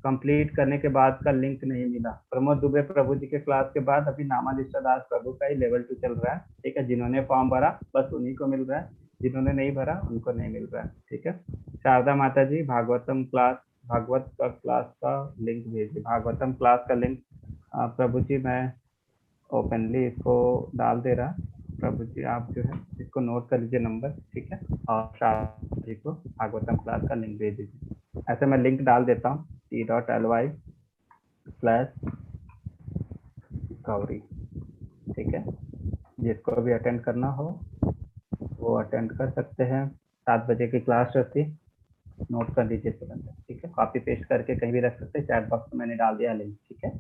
कंप्लीट करने के बाद का लिंक नहीं मिला। प्रमोद दुबे प्रभु जी के क्लास के बाद अभी नामादिष्टा दास प्रभु का ही लेवल 2 चल रहा है। ठीक है, जिन्होंने फॉर्म भरा बस उन्हीं को मिल रहा है, जिन्होंने नहीं भरा उनको नहीं मिल रहा है। ठीक है, शारदा माता जी भागवत का क्लास का लिंक भेजिए। भागवतम क्लास का लिंक प्रभु जी मैं ओपनली इसको डाल दे रहा। प्रभु जी आप जो है इसको नोट कर लीजिए नंबर। ठीक है, और शारदा जी को भागवतम क्लास का लिंक भेज दीजिए। ऐसे मैं लिंक डाल देता हूँ t.ly/गौरी। ठीक है, जिसको भी अटेंड करना हो वो अटेंड कर सकते हैं। 7 बजे की क्लास रहती, नोट कर लीजिए तुरंत। ठीक है, कॉपी पेस्ट करके कहीं भी रख सकते हैं, चैट बॉक्स में मैंने डाल दिया लिंक। ठीक है,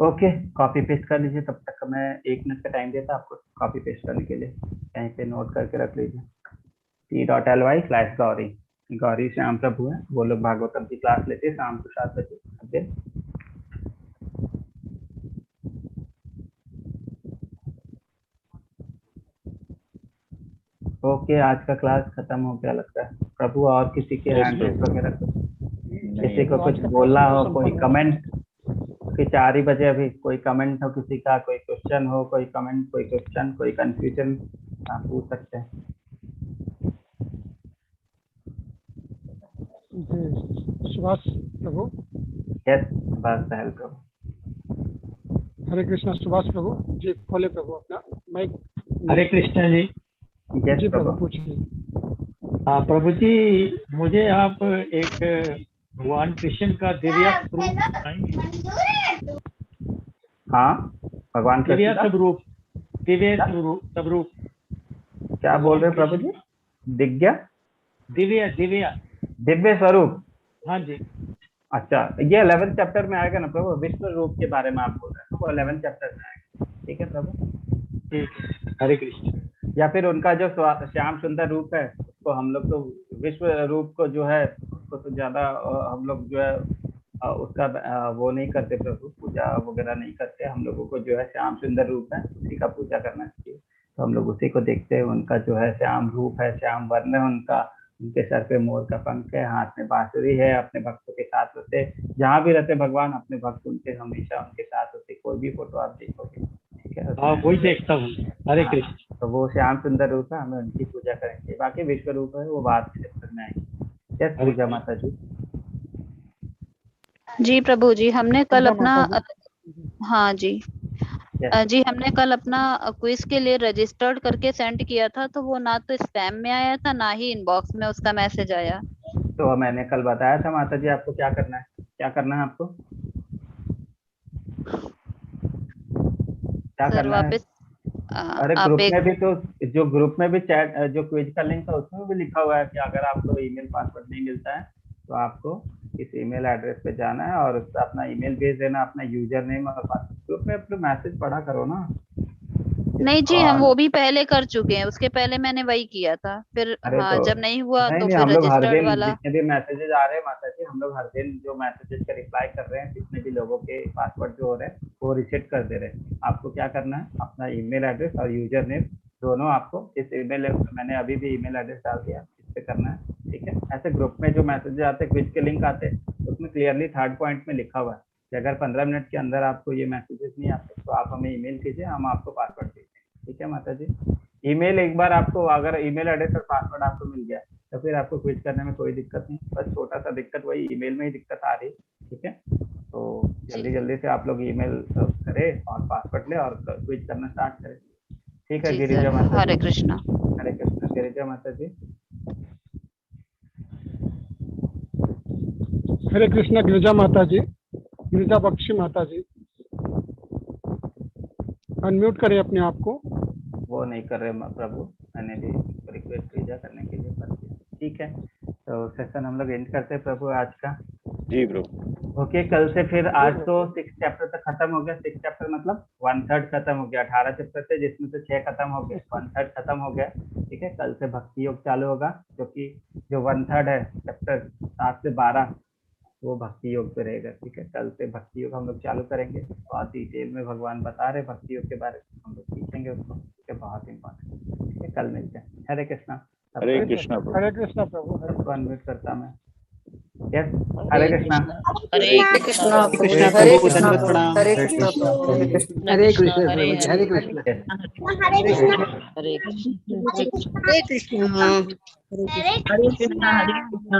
ओके, कॉपी पेस्ट कर लीजिए। तब तक मैं 1 मिनट का टाइम देता आपको कॉपी पेस्ट करने के लिए, कहीं पे नोट करके रख लीजिए। t.ly/गौरी, गौरी श्याम प्रभु है, वो लोग भागवतम की क्लास लेते हैं शाम को 7 बजे। ओके, आज का क्लास खत्म हो गया लगता है। प्रभु और किसी के हैंड रेस वगैरह किसी को कुछ बोलना हो, कोई कमेंट कि 4 ही बजे अभी कोई कमेंट हो किसी का, कोई क्वेश्चन हो, कोई कमेंट, कोई क्वेश्चन, कोई कंफ्यूजन आप पूछ सकते हैं। सुभाष प्रभु। यस, सुभाष सहल प्रभु। हरे कृष्णा सुभाष प्रभु जी, खोले प्रभु अपना माइक। हरे कृष्णा जी। यस जी प्रभु, पूछिए। हाँ प्रभु जी, मुझे आप एक भगवान कृष्ण का दिव्य स्वरूप बताएंगे? हाँ, भगवान दिव्य स्वरूप, क्या बोल रहे प्रभु जी? दिव्य स्वरूप। हाँ जी। अच्छा, ये 11th चैप्टर में आएगा ना प्रभु, विश्व रूप के बारे में आप बोल रहे हैं, वो 11th चैप्टर में आएगा। ठीक है प्रभु, ठीक। हरे कृष्ण। या फिर उनका जो श्याम सुंदर रूप है उसको हम लोग तो विश्व रूप को जो है उसको तो ज्यादा हम लोग जो है उसका वो नहीं करते प्रभु, पूजा वगैरह नहीं करते। हम लोगों को जो है श्याम सुंदर रूप है उसी का पूजा करना चाहिए, तो हम लोग उसी को देखते हैं। उनका जो है श्याम रूप है, श्याम वर्ण है उनका, उनके सर पे मोर का पंख है, हाथ में बांसुरी है, अपने भक्तों के साथ होते, जहाँ भी रहते भगवान अपने भक्त उनके हमेशा उनके साथ होते। कोई भी फोटो आप देखोगे, ठीक है, हाँ वही देखता हूँ। हरे कृष्ण। तो वो श्याम सुंदर रूप है, हमें उनकी पूजा करेंगे। बाकी विश्व रूप है वो बाद के चक्कर में आएगी। जय पूजा माता जी। जी प्रभु जी, हमने कल अपना हाँ जी जी हमने कल अपना क्विज के लिए रजिस्टर्ड करके सेंड किया था, तो वो ना तो स्पैम में आया था ना ही इनबॉक्स में उसका मैसेज आया। तो मैंने कल बताया था माता जी आपको क्या करना है, क्या करना है आपको, क्या सर करना वापस है? अरे ग्रुप में भी तो, जो ग्रुप में भी चैट जो क्विज का लिंक है उसमें भी लिखा हुआ है कि अगर आपको ईमेल पासवर्ड नहीं मिलता है तो आपको इस ईमेल एड्रेस पे जाना है और उससे अपना ईमेल भेज देना, अपना यूजर नेम और पासवर्ड। ग्रुप में अपने मैसेज पढ़ा करो ना। नहीं जी, हम वो भी पहले कर चुके हैं, उसके पहले मैंने वही किया था, फिर हाँ तो जब नहीं हुआ नहीं, तो नहीं, फिर हम लोग हर रजिस्टर्ड दिन वाला। जितने भी मैसेजेस आ रहे हैं माता जी, हम लोग हर दिन जो मैसेजेस का रिप्लाई कर रहे हैं, जितने भी लोगों के पासवर्ड जो हो रहे हैं वो रिसेट कर दे रहे हैं। आपको क्या करना है, अपना ईमेल एड्रेस और यूजर नेम दोनों आपको इस ईमेल, मैंने अभी भी ईमेल एड्रेस डाल दिया, इस पे करना है, ठीक है। ऐसे ग्रुप में जो मैसेज आते हैं, क्विज के लिंक आते हैं, उसमें क्लियरली 3rd पॉइंट में लिखा हुआ है कि अगर 15 मिनट के अंदर आपको ये मैसेजेस नहीं आते तो आप हमें ईमेल कीजिए, हम आपको पासवर्ड देते हैं, ठीक है माता जी। ईमेल एक बार आपको, अगर ईमेल एड्रेस और पासवर्ड आपको मिल गया तो फिर आपको क्विज करने में कोई दिक्कत नहीं, बस छोटा सा दिक्कत वही ईमेल में ही दिक्कत आ रही, ठीक है। तो जल्दी से आप लोग ईमेल करें और पासवर्ड ले और क्विज करना स्टार्ट करें, ठीक है। गिरिजा माता, हरे कृष्णा। हरे कृष्णा। गिरिजा माता जी। हरे कृष्णा गिरिजा माता जी, गिरिजा बख्शी माता जी, अनम्यूट करें अपने आप को। वो नहीं कर रहे प्रभु, मैंने भी रिक्वेस्ट भेजा करने के लिए, कर दिया, ठीक है। तो सेशन हम लोग एंड करते हैं प्रभु आज का। जी प्रभु। ओके, कल से फिर, आज तो 6 चैप्टर तक खत्म हो गया। 6 चैप्टर मतलब 1/3 खत्म हो गया। 18 चैप्टर थे जिसमें से 6 खत्म हो गए, 1/3 खत्म हो गया, ठीक है। कल से भक्ति योग चालू होगा, क्योंकि जो 1/3 है चैप्टर 7 से 12 वो भक्ति योग पे रहेगा, ठीक है। कल से भक्ति योग हम लोग चालू करेंगे, बहुत डिटेल में भगवान बता रहे भक्ति योग के बारे में, हम लोग सीखेंगे उसको, ठीक है। बहुत इंपॉर्टेंट, ठीक है। कल मिलते हैं। हरे कृष्णा। हरे कृष्णा प्रभु। हरे कृष्णा प्रभु। सबको अनम्यूट करता मैं। यस, हरे कृष्णा। हरे कृष्णा। हरे कृष्णा। हरे कृष्णा। हरे कृष्णा। हरे कृष्ण। हरे कृष्ण। हरे कृष्णा। हरे कृष्ण। हरे कृष्णा। हरे कृष्ण। हरे कृष्ण।